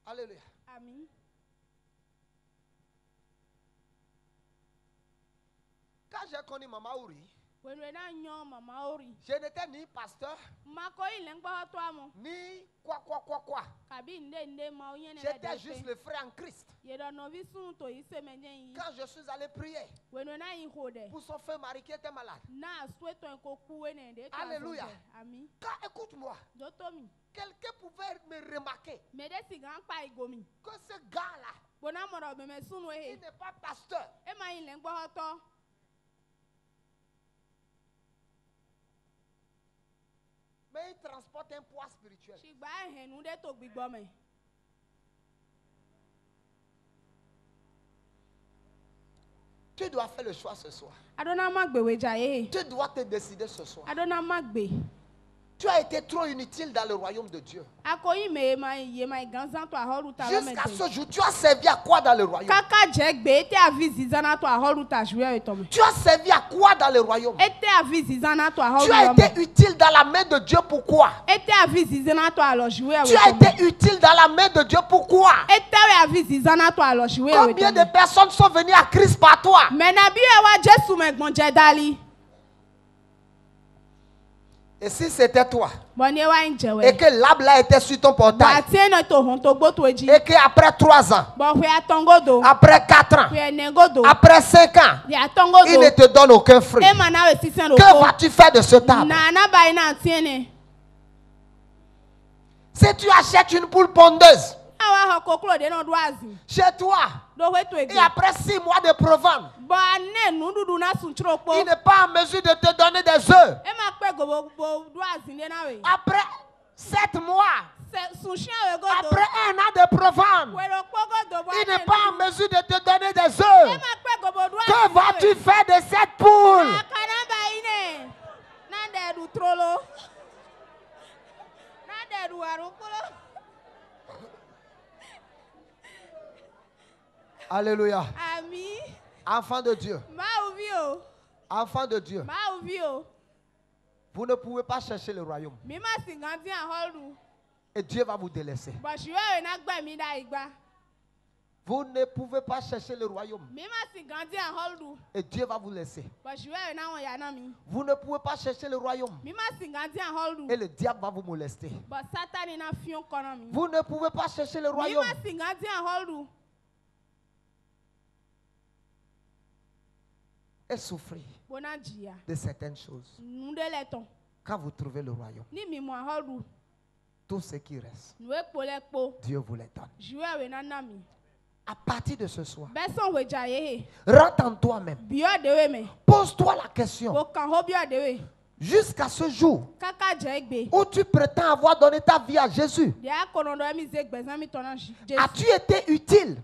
Speaker 1: Alléluia.
Speaker 2: Amen.
Speaker 1: Quand j'ai connu Maman Ouri, je n'étais ni pasteur, ni quoi. J'étais juste le frère en Christ. Quand je suis allé prier pour son frère Marie qui était malade. Alléluia. Quand, écoute-moi, quelqu'un pouvait me remarquer que ce gars-là, il n'est pas pasteur. Mais il transporte un poids spirituel. Tu dois faire le choix ce soir. Tu dois te décider ce soir. Tu as été trop inutile dans le royaume de Dieu. Jusqu'à ce jour, tu as servi à quoi dans le royaume? Tu as servi à quoi dans le royaume? Tu as été utile dans la main de Dieu, pourquoi? Tu as été utile dans la main de Dieu, pourquoi? Combien de personnes sont venues à Christ par toi? Et si c'était toi, et que l'arbre là était sur ton portail, et qu'après 3 ans, après 4 ans, après 5 ans, il ne te donne aucun fruit, que vas-tu faire de ce arbre? Si tu achètes une poule pondeuse chez toi, et après 6 mois de provence, il n'est pas en mesure de te donner des œufs. Après 7 mois, après 1 an de provence, il n'est pas en mesure de te donner des œufs. Que vas-tu faire de cette poule? Alléluia. Enfant de Dieu. Enfant de Dieu. Vous ne pouvez pas chercher le royaume. Et Dieu va vous délaisser. Vous ne pouvez pas chercher le royaume. Et Dieu va vous laisser. Vous ne pouvez pas chercher le royaume. Et le diable va vous molester. Vous ne pouvez pas chercher le royaume. Et souffrir de certaines choses. Quand vous trouvez le royaume, tout ce qui reste, Dieu vous les donne. À partir de ce soir, rentre en toi-même. Pose-toi la question. Jusqu'à ce jour où tu prétends avoir donné ta vie à Jésus, as-tu été utile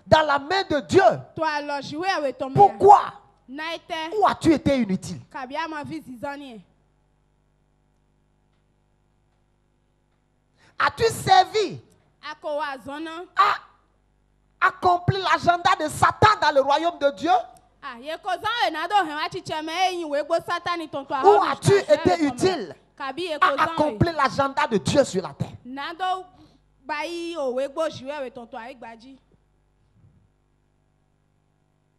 Speaker 1: dans la main de Dieu? Pourquoi? Où as-tu été inutile? As-tu servi à accomplir l'agenda de Satan dans le royaume de Dieu? Où as-tu été utile à accomplir l'agenda de Dieu sur la terre?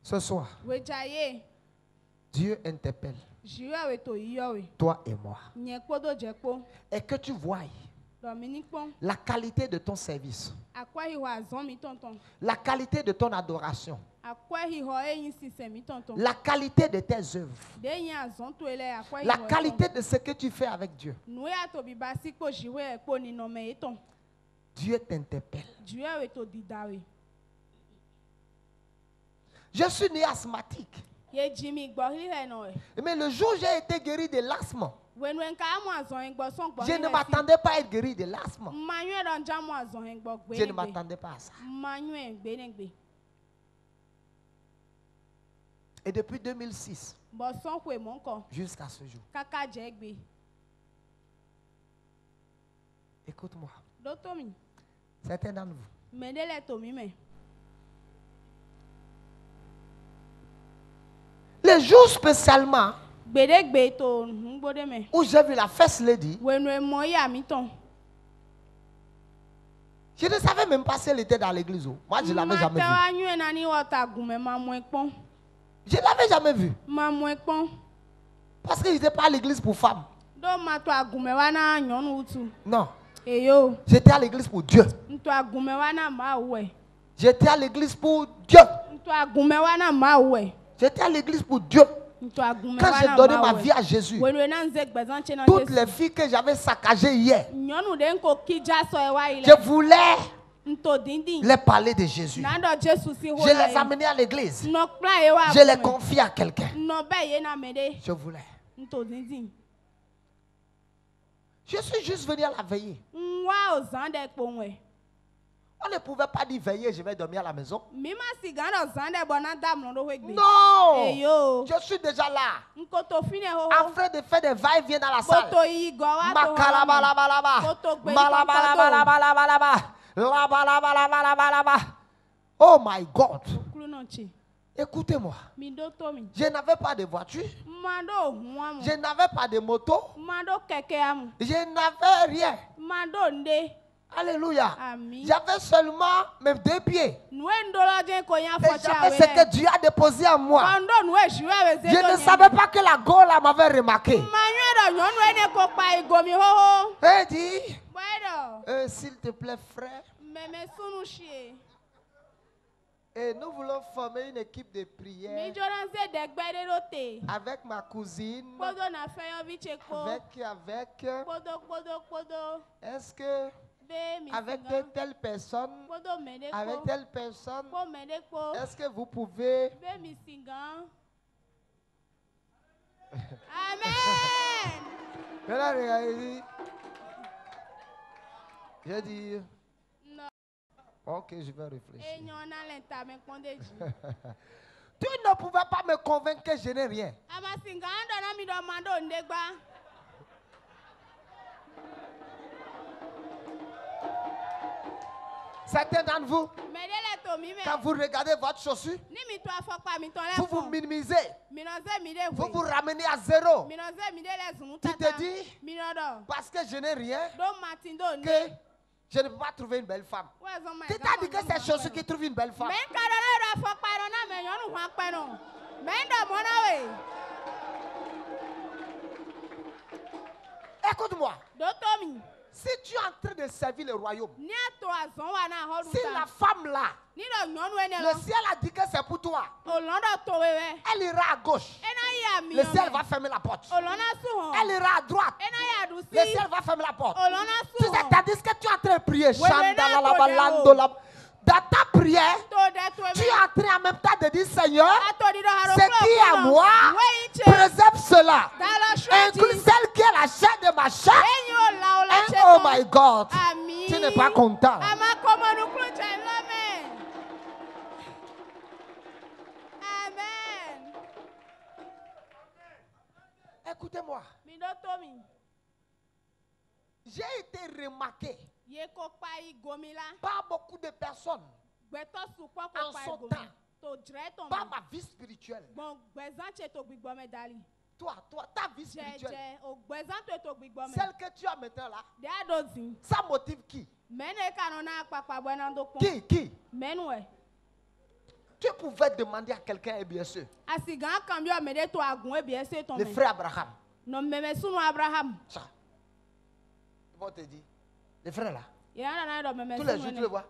Speaker 1: Ce soir, Dieu interpelle toi et moi, et que tu vois la qualité de ton service, la qualité de ton adoration, la qualité de tes œuvres, la qualité de ce que tu fais avec Dieu. Dieu t'interpelle. Je suis né asthmatique. Mais le jour où j'ai été guéri de l'asthme, je ne m'attendais pas à être guéri de l'asthme. Je ne m'attendais pas à ça. Et depuis 2006 jusqu'à ce jour, écoute-moi, certains d'entre vous, les jours spécialement Où j'ai vu la first lady. Je ne savais même pas si elle était dans l'église. Moi, je ne l'avais jamais vue. Je ne l'avais jamais vue. Parce que je n'étais pas à l'église pour femmes. Non. J'étais à l'église pour Dieu. J'étais à l'église pour Dieu. J'étais à l'église pour Dieu. Quand j'ai donné ma vie à Jésus, toutes les filles que j'avais saccagées hier, je voulais les parler de Jésus. Je les amenais à l'église. Je les confiais à quelqu'un. Je voulais. Je suis juste venu à la veillée. On ne pouvait pas dire veiller, je vais dormir à la maison. Non, je suis déjà là. En train de faire des va-et-vient dans la salle. Oh my God. Écoutez-moi. Je n'avais pas de voiture. Je n'avais pas de moto. Je n'avais rien. Alléluia. J'avais seulement mes 2 pieds. Et j'avais ce que Dieu a déposé en moi. Je ne savais pas que la Gaule m'avait remarqué. Elle dit, s'il te plaît, frère. Et nous voulons former une équipe de prière avec ma cousine, est-ce que avec telle personne, avec telle personne, est-ce que vous pouvez... Amen. J'ai dit... Ok, je vais réfléchir. Tu ne pouvais pas me convaincre que je n'ai rien. Certains d'entre vous, quand vous regardez votre chaussure, vous vous minimisez. Vous vous ramenez à zéro. Tu te dis, parce que je n'ai rien, que je ne peux pas trouver une belle femme. Tu t'as dit que c'est chaussure qui trouve une belle femme. Écoute-moi. Si tu es en train de servir le royaume, si la femme là, le ciel a dit que c'est pour toi, elle ira à gauche, le ciel va fermer la porte. Elle ira à droite, le ciel va fermer la porte. Tu sais, tandis que tu es en train de prier, dans ta prière, tu es en train en même temps de dire, Seigneur, ce qui est à moi, préserve cela. Inclus celle qui est la chair de ma chair. And oh my God, tu n'es pas content. Amen. Écoutez-moi. J'ai été remarqué par beaucoup de personnes en son temps, par ma vie spirituelle. Toi, ta vie spirituelle, celle que tu as maintenant là, ça motive qui? Qui? Tu pouvais demander à quelqu'un, et bien sûr, le frère Abraham. Ça. Ils vont te dire, les frères là, tous les jours tu le vois.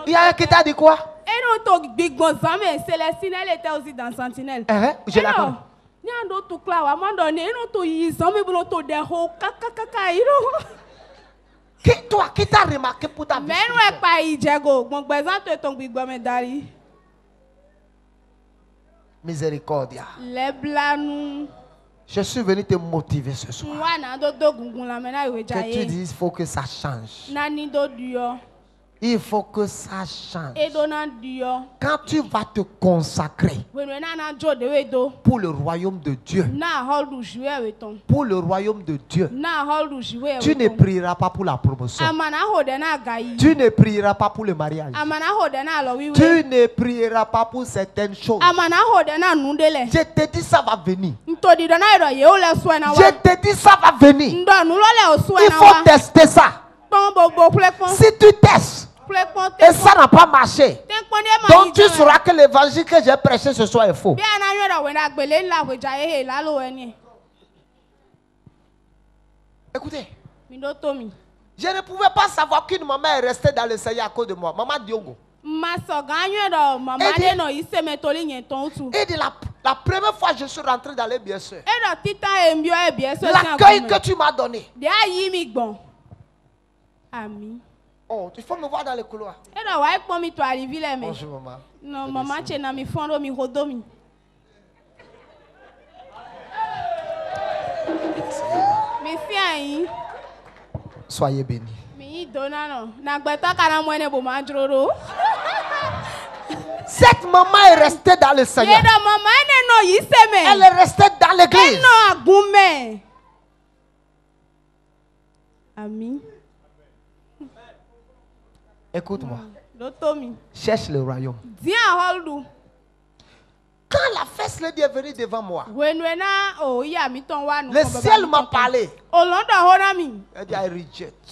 Speaker 1: Il y a un qui t'a dit quoi? Célestinelle était aussi dans Sentinelle. Je la connais. Qui t'a remarqué pour ta vie? Miséricordia. Je suis venu te motiver ce soir. Que tu dises, il faut que ça change. Il faut que ça change. Quand tu vas te consacrer pour le royaume de Dieu, pour le royaume de Dieu, tu ne prieras pas pour la promotion. Tu ne prieras pas pour le mariage. Tu ne prieras pas pour certaines choses. Je te dis ça va venir. Je te dis ça va venir. Il faut tester ça. Si tu testes et ça n'a pas marché, donc tu sauras que l'évangile que j'ai prêché ce soir est faux. Écoutez, je ne pouvais pas savoir qu'une maman est restée dans le Seigneur à cause de moi. Maman Diogo. Et de la première fois que je suis rentré dans les bien-sœurs, l'accueil que tu m'as donné. Oh, il faut me voir dans les couloirs. Bonjour maman. Non, maman, tu es dans mes fonds, mi rodomi. Soyez bénis. Cette maman est restée dans le Seigneur. Elle est restée dans l'église. Amen. Écoute-moi. Cherche le royaume. Quand la First Lady est venue devant moi, le ciel m'a parlé. Elle dit, I reject.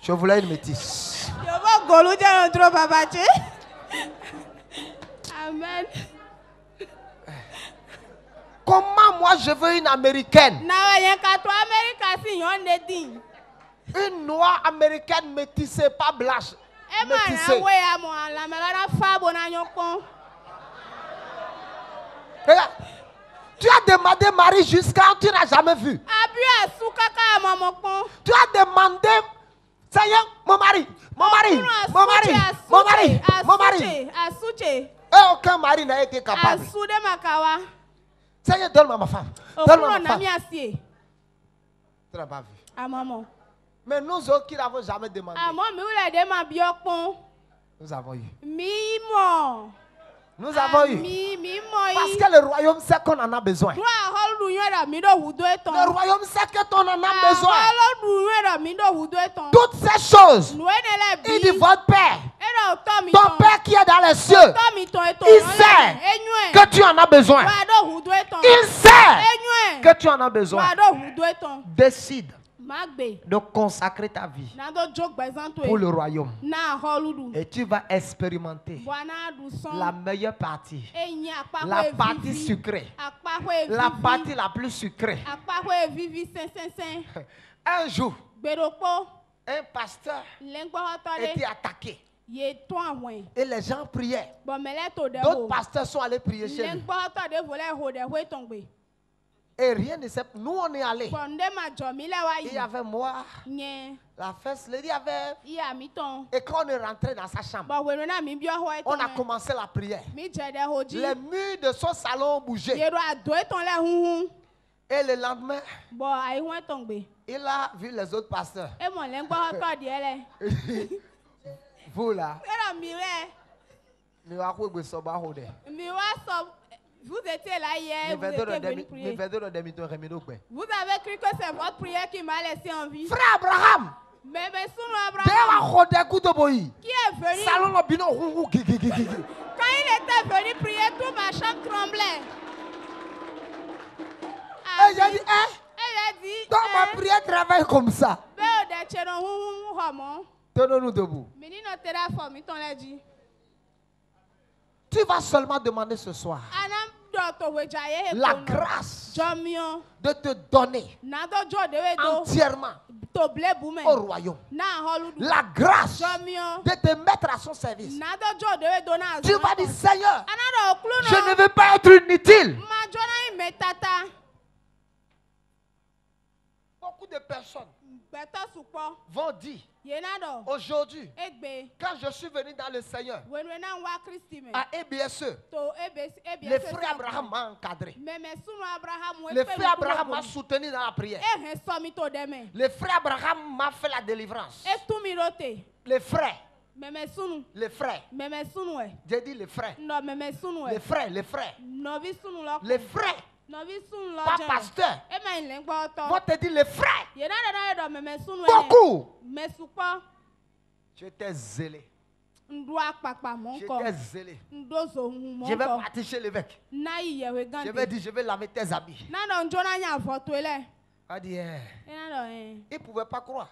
Speaker 1: Je voulais une métisse. Amen. Comment moi je veux une américaine? Une noire américaine métissée, pas blanche. Métissée. Regarde, tu as demandé Marie jusqu'à tu n'as jamais vu. Tu as demandé, Seigneur, mon mari. Et aucun mari n'a été capable. Seigneur, donne-moi ma femme. Donne-moi ma femme. Tu n'as pas vu. Mais nous autres qui n'avons jamais demandé, nous avons eu. Nous avons eu. Parce que le royaume sait qu'on en a besoin. Le royaume sait qu'on en a besoin. Toutes ces choses, il dit votre Père, ton Père qui est dans les cieux, il sait que tu en as besoin. Il sait que tu en as besoin. Décide de consacrer ta vie pour le royaume. Et tu vas expérimenter la meilleure partie. La partie sucrée. La partie la plus sucrée. Un jour, un pasteur était attaqué. Et les gens priaient. D'autres pasteurs sont allés prier chez lui. Et rien ne s'est... Nous, on est allés. Il y avait moi. La First Lady avait... Et quand on est rentré dans sa chambre, on a commencé la prière. Les murs de son salon ont bougé. Et le lendemain, il a vu les autres pasteurs. Vous là.
Speaker 2: Vous étiez là hier, vous étiez venu prier. Vous avez cru que c'est votre prière qui m'a laissé en vie.
Speaker 1: Frère Abraham.
Speaker 2: Mais Abraham, qui est venu, quand il était venu prier, tout ma chambre tremblait.
Speaker 1: Elle a dit, donc ma prière travaille comme ça. Tenons-nous debout. Tu vas seulement demander ce soir la grâce de te donner entièrement au royaume. La grâce de te mettre à son service. Tu vas dire, Seigneur, je ne veux pas être inutile. Beaucoup de personnes vont dire aujourd'hui, quand je suis venu dans le Seigneur, à EBSE, le frère Abraham m'a encadré. Le frère Abraham m'a soutenu dans la prière. Le frère Abraham m'a fait la délivrance. Les frères. Les frères. J'ai dit les frères. Les frères, les frères. Les frères. Pas pasteur. Moi te dis les frères. Beaucoup. J'étais zélé. J'étais zélé. Je vais partir chez l'évêque. Je vais dire, je vais laver tes habits. Il a dit, il ne pouvait pas croire.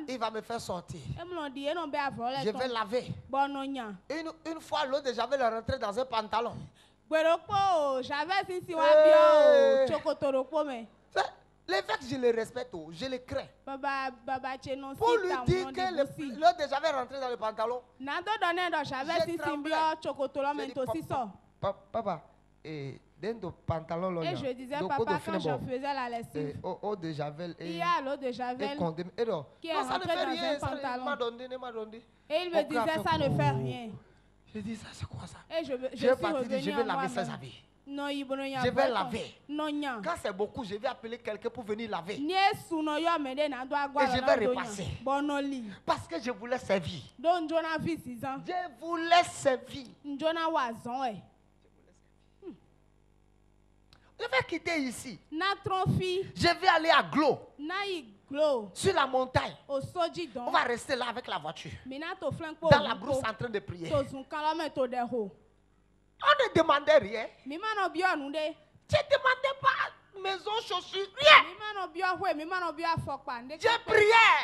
Speaker 1: Il va me faire sortir. Je vais laver. Une fois, l'autre, j'avais le rentré dans un pantalon. L'évêque, je le respecte, je le crains. Pour lui dire que l'autre, j'avais rentré dans le pantalon. Papa, dentro pantalon
Speaker 2: et je disais papa quand je faisais la lessive, il y a l'eau de javel qui est rentrée dans un pantalon. Et il me disait ça ne fait rien.
Speaker 1: Je dis ça c'est quoi ça?
Speaker 2: Et je suis revenu,
Speaker 1: je vais laver ses habits. Je vais laver. Quand c'est beaucoup, je vais appeler quelqu'un pour venir laver. Et je vais repasser. Parce que je voulais servir. Je voulais servir. Je vais quitter ici. Je vais aller à Glo. Sur la montagne. On va rester là avec la voiture. Dans la brousse en train de prier. On ne demandait rien. Tu ne demandais pas maison, chaussures, rien. Je priais.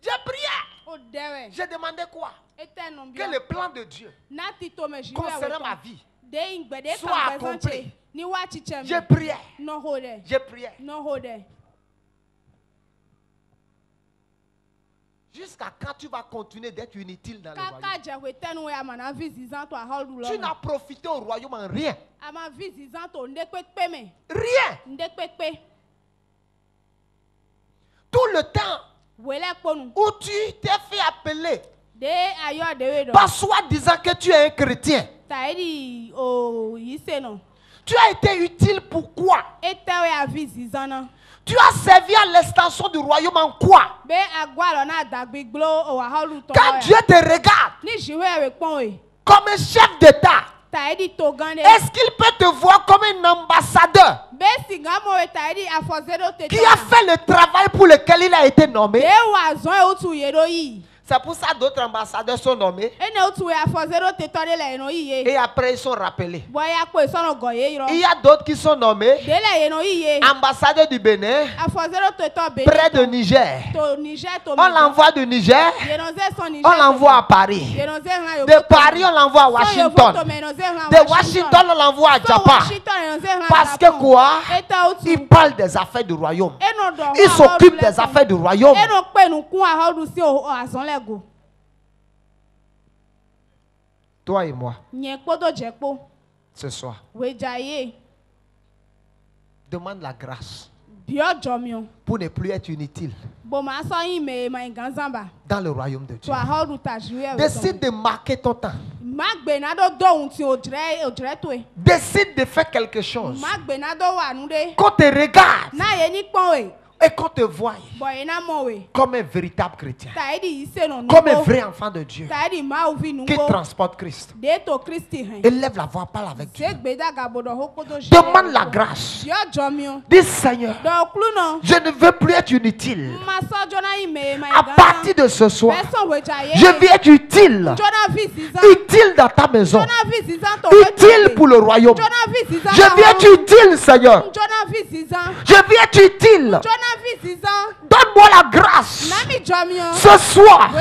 Speaker 1: Je priais. Je demandais quoi? Que le plan de Dieu concernant ma vie soit accompli. Je priais. Je priais. Jusqu'à quand tu vas continuer d'être inutile dans le royaume? Tu n'as profité au royaume en rien. Rien. Tout le temps où tu t'es fait appeler par soi-disant que tu es un chrétien, tu as été utile pour quoi? Tu as servi à l'extension du royaume en quoi? Quand Dieu te regarde comme un chef d'État, est-ce qu'il peut te voir comme un ambassadeur qui a fait le travail pour lequel il a été nommé? C'est pour ça que d'autres ambassadeurs sont nommés. Et après ils sont rappelés. Il y a d'autres qui sont nommés ambassadeurs du Bénin, près de Niger. On l'envoie de Niger, on l'envoie à Paris. De Paris, on l'envoie à Washington. De Washington, on l'envoie à Japan. Parce que quoi? Il parle des affaires du royaume. Il s'occupe des affaires du royaume. Toi et moi, ce soir, demande la grâce pour ne plus être inutile dans le royaume de Dieu. Décide de marquer ton temps. Décide de faire quelque chose. Qu'on te regarde et qu'on te voie comme un véritable chrétien, comme un vrai enfant de Dieu qui transporte Christ. Élève la voix, parle avec Dieu. Demande la grâce. Dis Seigneur, je ne veux plus être inutile. À partir de ce soir, je veux être utile. Utile dans ta maison. Utile pour le royaume. Je veux être utile, Seigneur. Je veux être utile. Donne-moi la grâce ce soir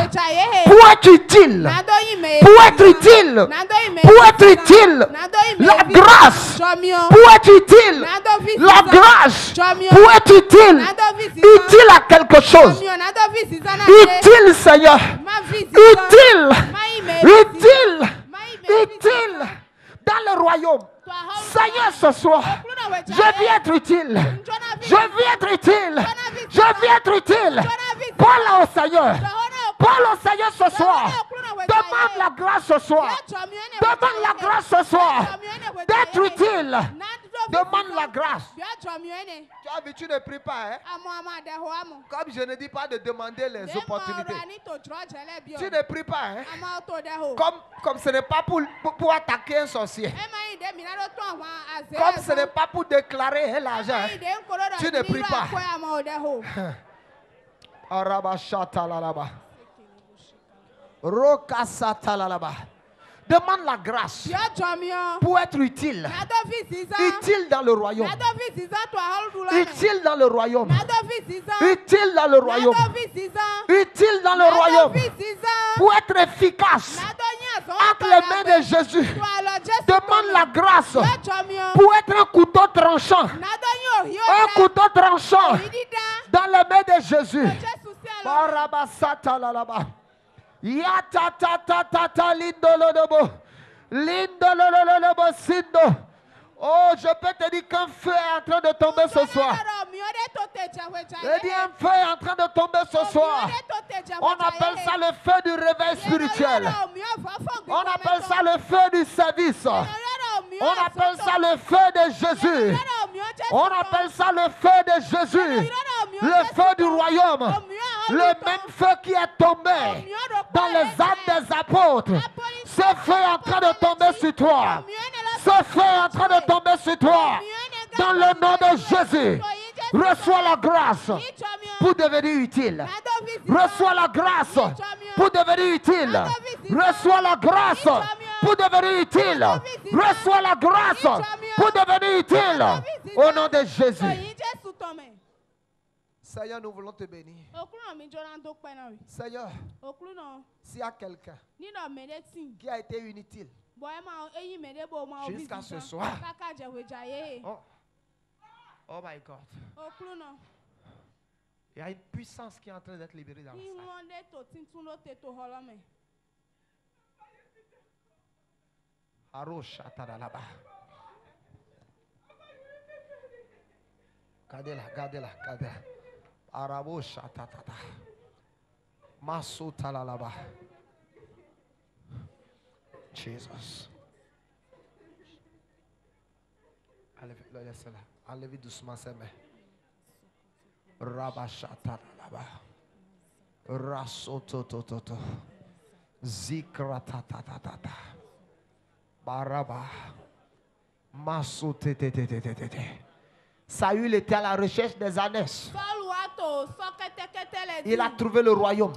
Speaker 1: pour être utile. Pour être utile. Pour être utile. La grâce pour être utile. La grâce pour être utile. Utile à quelque chose. Utile, Seigneur. Utile. Utile. Utile dans le royaume. Seigneur, ce soir, je veux être utile. Je veux être utile. Je Je viens être utile. Parle au Seigneur. Parle au Seigneur ce soir. Demande la grâce ce soir. Demande la grâce ce soir. D'être utile. Demande la grâce. Tu as vu, tu ne pries pas. Hein? Comme je ne dis pas de demander les opportunités. Tu ne pries pas. Hein? Comme ce n'est pas pour attaquer un sorcier. Comme ce n'est pas pour déclarer l'argent. Tu ne pries pas. Demande la grâce pour être utile. Utile dans le royaume. Utile dans le royaume. Utile dans le royaume. Utile dans le royaume. Pour être efficace entre les mains de Jésus. Demande la grâce pour être un couteau tranchant. Un couteau tranchant dans les mains de Jésus. Oh, je peux te dire qu'un feu est en train de tomber ce soir. Je dis un feu est en train de tomber ce soir. On appelle ça le feu du réveil spirituel. On appelle ça le feu du service. On appelle ça le feu de Jésus. On appelle ça le feu de Jésus. Le feu du royaume. Le même feu qui est tombé dans les âmes des apôtres. Ce feu est en train de tomber sur toi. Ce feu est en train de tomber sur toi. Dans le nom de Jésus. Reçois la grâce pour devenir utile. Reçois la grâce pour devenir utile. Reçois la grâce pour devenir utile. Reçois la grâce pour devenir utile. Au nom de Jésus. Seigneur, nous voulons te bénir. Seigneur, s'il y a quelqu'un qui a été inutile jusqu'à ce soir, oh my God. Il y a une puissance qui est en train d'être libérée dans la salle. Gardez-la, gardez-la, gardez-la. Arabosha tatata. Masuta la laba. Jesus. Laissez-la. Enlevez doucement ses mains. Rabashata la laba. Rasototototo. Zikra tatatata. Baraba. Masutetetetetete. Saül était à la recherche des ânesses. Il a trouvé le royaume.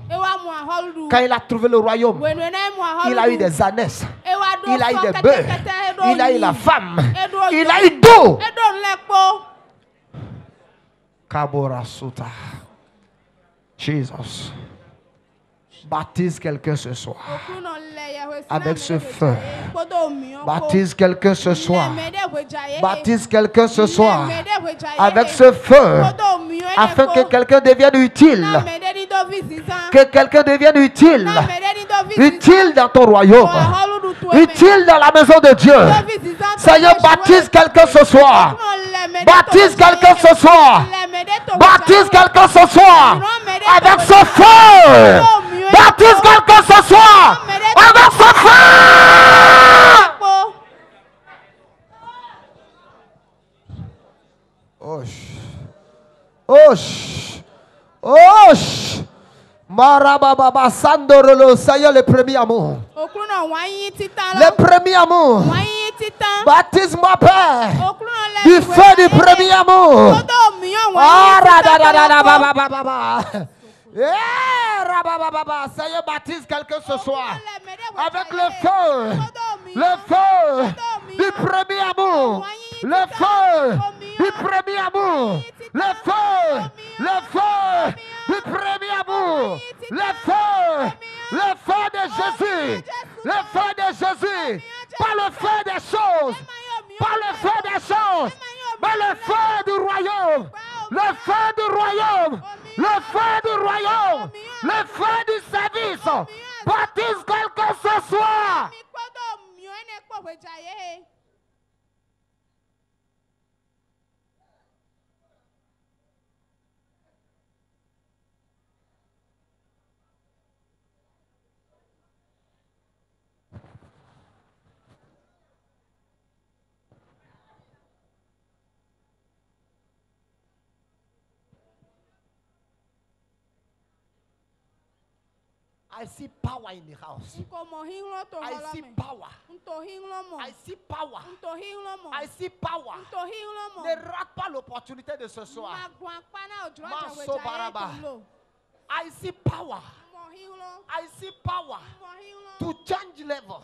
Speaker 1: Quand il a trouvé le royaume, il a eu des ânesses. Il a eu des bœufs. Il a eu la femme. Il a eu d'eau. Kabora Suta. Jesus. Baptise quelqu'un ce soir. Avec ce feu. Baptise quelqu'un ce soir. Baptise quelqu'un ce soir. Avec ce feu. Afin que quelqu'un devienne utile. Que quelqu'un devienne utile. Utile dans ton royaume. Utile dans la maison de Dieu. Seigneur, baptise quelqu'un ce soir. Baptise quelqu'un ce soir. Baptise quelqu'un ce soir. Avec ce feu. Baptise quelqu'un ce soir. Avec ce feu. Osh. Osh. Marababa Sandorolo, Seigneur, le premier amour. Le premier amour. Baptise-moi, Père, du feu du premier amour. Seigneur, baptise quelqu'un ce soir avec le feu du premier amour. Le feu du premier amour. Le feu du premier amour. Le feu de Jésus. Le feu de Jésus. Pas le feu des choses. Pas le feu des choses. Mais le feu du royaume. Le feu du royaume. Le feu du royaume. Le feu du service. Baptise quelqu'un ce soir.
Speaker 2: I see power in the house. I see power. I see power. I see power. Ne rate pas l'opportunité de ce soir. Manso Baraba. I see power. I see power to change level.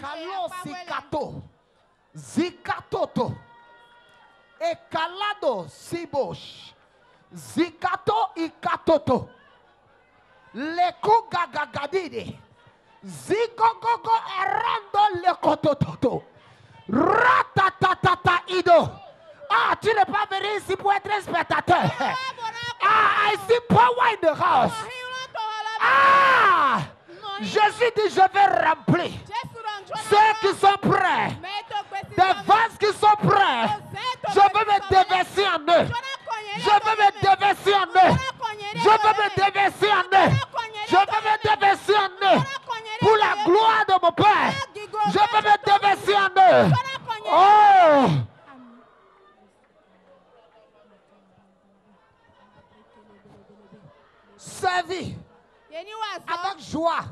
Speaker 2: Kalo Zikato. Zikatoto. Ekalado Sibosh. Zikato Ikatoto. Leko Gagagadide. Zigogogo Erando Lekototo. Ratatatata Ido. Ah, tu n'es pas venu ici pour être spectateur. Ah, I see power in the house. Ah, Jésus dit, je vais remplir ceux qui sont prêts. Des vases qui sont prêts. Je veux me déverser en eux. Je veux me déverser en eux. Je veux me déverser en eux. Je veux me déverser en eux. Pour la gloire de mon Père. Je veux me déverser en eux. Oh! Servi avec joie.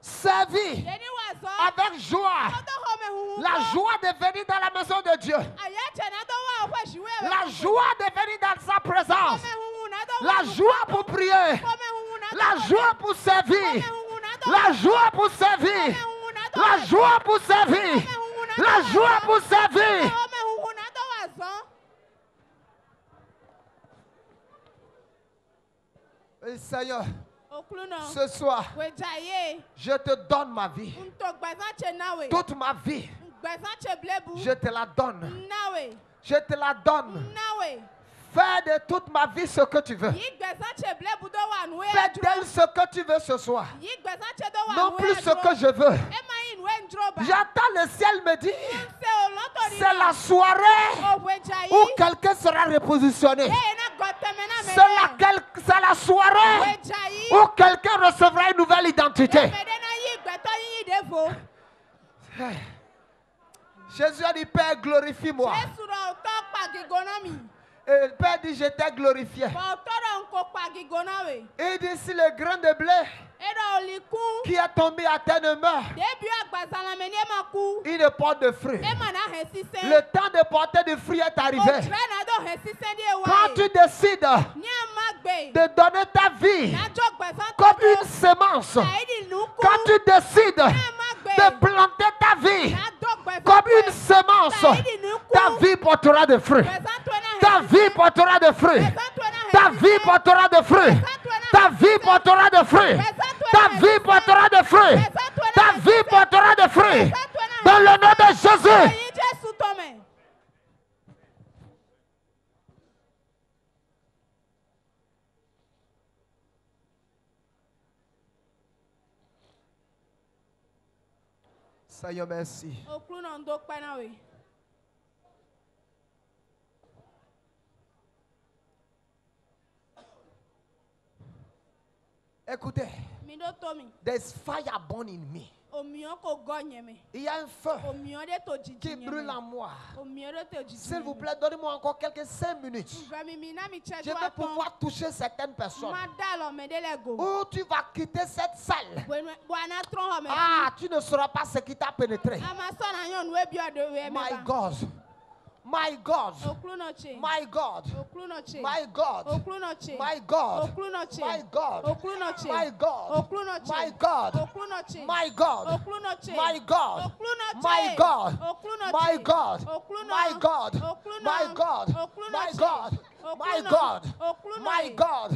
Speaker 2: Servi avec joie. La joie de venir dans la maison de Dieu. La joie de venir dans sa présence. La joie pour prier. La joie pour servir. La joie pour servir. La joie pour servir. La joie pour servir. Et Seigneur, ce soir, je te donne ma vie. Toute ma vie, je te la donne. Je te la donne. Fais de toute ma vie ce que tu veux. Fais d'elle ce que tu veux ce soir. Non plus ce que je veux. J'attends le ciel me dire, c'est la soirée où quelqu'un sera repositionné. C'est la soirée où quelqu'un recevra une nouvelle identité. Jésus a dit, Père, glorifie-moi. Et le Père dit, je t'ai glorifié. Et il dit, si le grain de blé qui est tombé à terre ne meurt, il ne porte de fruits. Le temps de porter du fruit est arrivé. Quand tu décides de donner ta vie comme une semence, quand tu décides de planter ta vie comme une semence, ta vie portera de fruits. Ta vie portera de fruits. Ta vie portera de fruits. Ta vie portera de fruits. Ta vie portera de fruits. Ta vie portera de fruits. Dans le nom de Jésus. Seigneur, merci. Écoutez, there's fire burning in me. Il y a un feu qui brûle en moi. S'il vous plaît, donnez-moi encore quelques 5 minutes. Je vais pouvoir toucher certaines personnes. Ou tu vas quitter cette salle. Ah, tu ne sauras pas ce qui t'a pénétré. My God. My God, my God, my God, my God, my God, my God, my God, my God, my God, my God, my God, my God, my God, my God, my God, my God,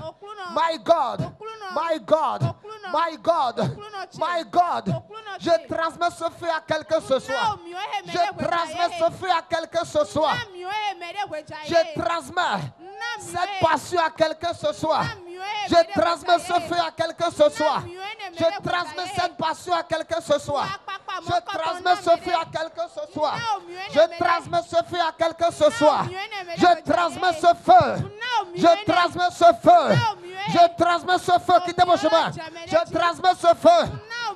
Speaker 2: my God, my God, my God, my God. Je transmets ce feu à quelqu'un ce soir. Je transmets ce feu à quelqu'un ce soir. Je transmets cette passion à quelqu'un ce soir. Je transmets ce feu à quelqu'un ce soir. Je transmets cette passion à quelqu'un ce soir. Je transmets ce feu à quelqu'un ce soir. Je transmets ce feu à quelqu'un ce soir. Je transmets ce feu. Je transmets ce feu. Je transmets ce feu. Quittez mon chemin. Je transmets ce feu.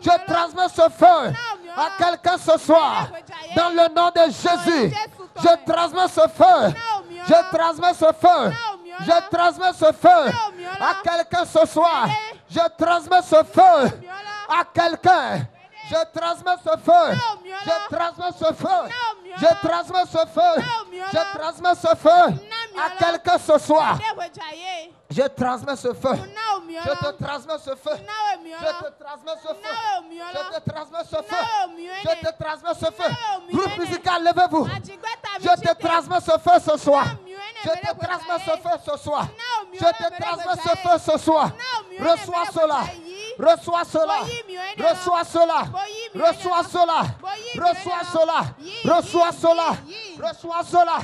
Speaker 2: Je transmets ce feu à quelqu'un ce soir. Dans le nom de Jésus. Je transmets ce feu. Je transmets ce feu. Je transmets ce feu à quelqu'un ce soir. Je transmets ce feu à quelqu'un. Je transmets ce feu. Je transmets ce feu. Je transmets ce feu. Je transmets ce feu à quelqu'un ce soir. Je transmets ce feu. Je te transmets ce feu. Je te transmets ce feu. Je te transmets ce feu. Je te transmets ce feu. Groupe musical, levez-vous. Je te transmets ce feu ce soir. Je te transmets ce feu ce soir. Je te transmets ce feu ce soir. Reçois cela. Reçois cela. Reçois cela. Reçois cela. Reçois cela. Reçois cela. Reçois cela.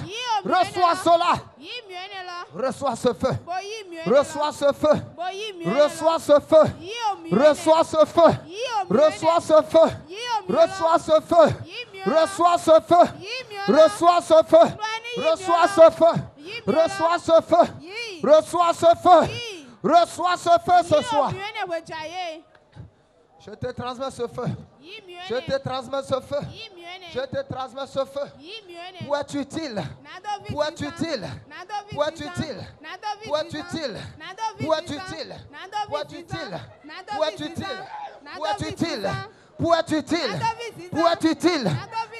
Speaker 2: Reçois cela. Reçois ce feu. Reçois ce feu. Reçois ce feu. Reçois ce feu. Reçois ce feu. Reçois ce feu. Reçois ce feu. Reçois ce feu. Reçois ce feu. Reçois ce feu. Reçois ce feu. Reçois ce feu ce soir. Je te transmets ce feu. Je te transmets ce feu. Je te transmets ce feu. Où es-tu utile? Où es-tu utile? Où es-tu utile? Où es-tu utile? Où es-tu utile? Où es-tu utile? Où es-tu utile? Où es-tu utile? Où es-tu utile? Où es-tu utile?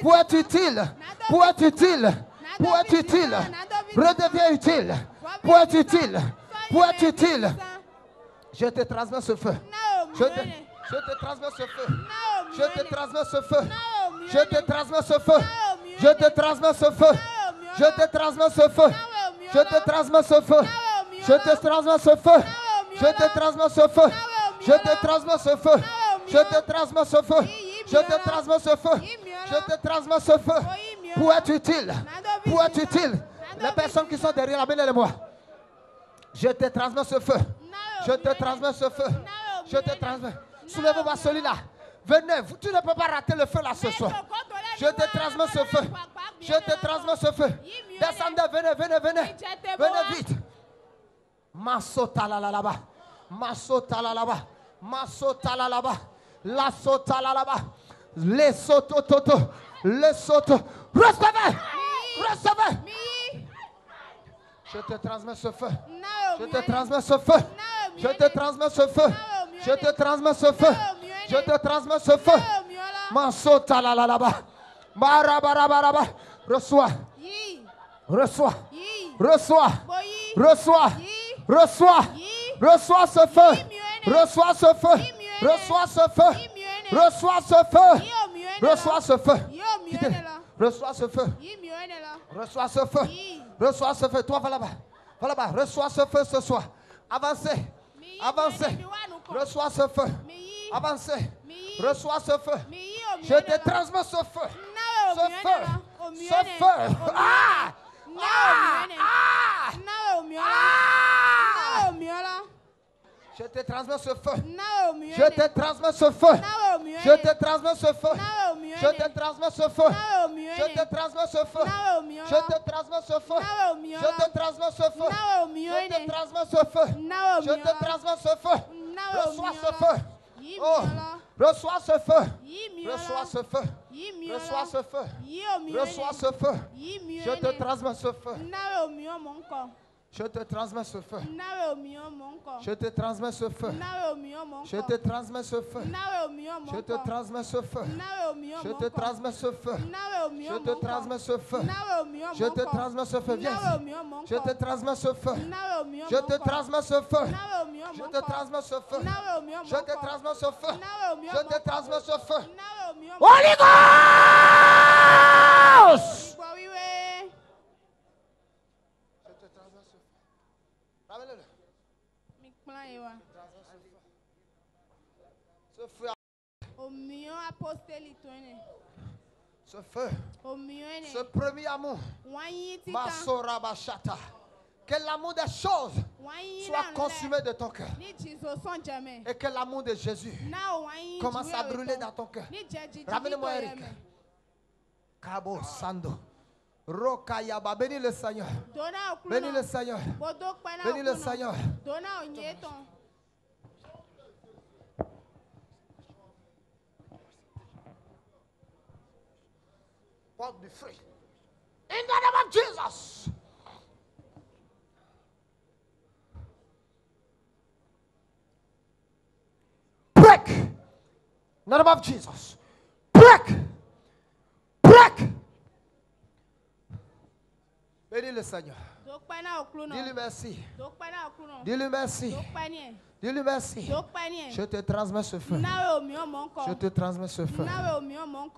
Speaker 2: Où es-tu utile? Où es-tu utile? Où es-tu utile? Redeviens utile. Où es-tu utile? Où es-tu utile? Je te transmets ce feu. Je te transmets ce feu. Je te transmets ce feu. Je te transmets ce feu. Je te transmets ce feu. Je te transmets ce feu. Je te transmets ce feu. Je te transmets ce feu. Je te transmets ce feu. Je te transmets ce feu. Je te transmets ce feu. Je te transmets ce feu. Je te transmets ce feu. Où es-tu utile? Où es-tu utile? Les personnes qui sont derrière, amenez-les-moi. Je te transmets ce feu. Je te transmets ce feu. Je te transmets. Soulevez-moi celui-là. Venez, tu ne peux pas rater le feu là ce soir. Je te transmets ce feu. Je te transmets ce feu. Descendez, venez, venez, venez. Venez vite. Masota la là-bas. Masota la là-bas. Masota la là-bas. La sota la là-bas. Les soto toto. Les soto. Recevez. Recevez. Je te transmets ce feu. Je te transmets ce feu. Je te transmets ce feu. Je te transmets ce feu. Je te transmets ce feu. Masota la là-bas. Barabaraba. Reçois. Reçois. Reçois. Reçois. Reçois. Reçois ce feu. Reçois ce feu. Reçois ce feu. Reçois ce feu. Reçois ce feu. Reçois ce feu. Reçois ce feu. Reçois ce feu. Toi, va là-bas. Va là-bas. Reçois ce feu ce soir. Avancez. Avancez. Reçois ce feu. Avancez. Reçois ce feu. Je te transmets ce feu. Ce feu. Ce feu. Ah! Ah! Ah! Je te transmets ce feu. Je te transmets ce feu. Je te transmets ce feu. Je te transmets ce feu. Je te transmets ce feu. Je te transmets ce feu. Je te transmets ce feu. Je te transmets ce feu. Je te transmets ce feu. Reçois ce feu. Oh, reçois ce feu. Reçois ce feu. Reçois ce feu. Reçois ce feu. Je te transmets ce feu. Je te transmets ce feu. Je te transmets ce feu. Je te transmets ce feu. Je te transmets ce feu. Je te transmets ce feu. Je te transmets ce feu. Je te transmets ce feu. Viens. Je te transmets ce feu. Je te transmets ce feu. Je te transmets ce feu. Je te transmets ce feu. Je te transmets ce feu. Holy Ghost! Ce feu, ce premier amour, Masora Bachata, que l'amour des choses soit consumé de ton cœur et que l'amour de Jésus commence à brûler dans ton cœur. Ramène-moi Eric. Cabo Sando. Rokayaba, bénis le Seigneur. Bénis le Seigneur. Bénis le Seigneur. Porte du fruit. In the name of Jesus. In the name of Jesus. Break. Break. Bénis le Seigneur. Dis-lui merci. Dis-lui merci. Dis-lui merci. Je te transmets ce feu. Je te transmets ce feu.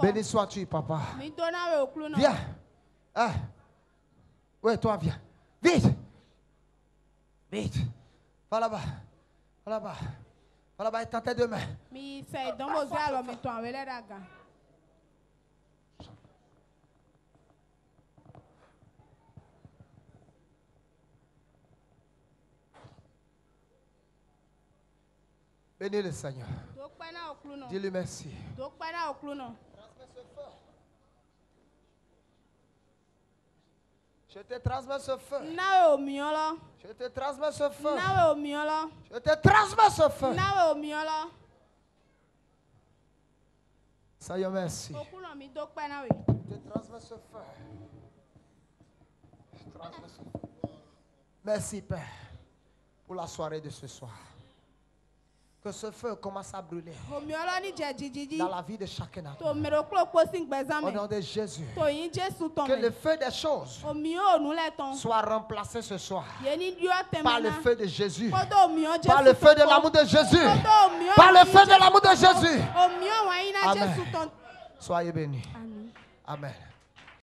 Speaker 2: Béni sois-tu, papa. Viens. Ah. Oui, toi, viens. Vite. Vite. Va là-bas. Va là-bas. Va là-bas, étends tes deux mains. Bénis le Seigneur. Dis-lui merci. Je te transmets ce feu. Je te transmets ce feu. Je te transmets ce feu. Seigneur, merci. Je te transmets ce feu. Je te transmets ce feu. Merci, Père, pour la soirée de ce soir. Que ce feu commence à brûler dans la vie de chacun d'entre nous. Au nom de Jésus. Que le feu des choses soit remplacé ce soir par le feu de Jésus. Par le feu de l'amour de Jésus. Par le feu de l'amour de Jésus. Amen. Soyez bénis. Amen.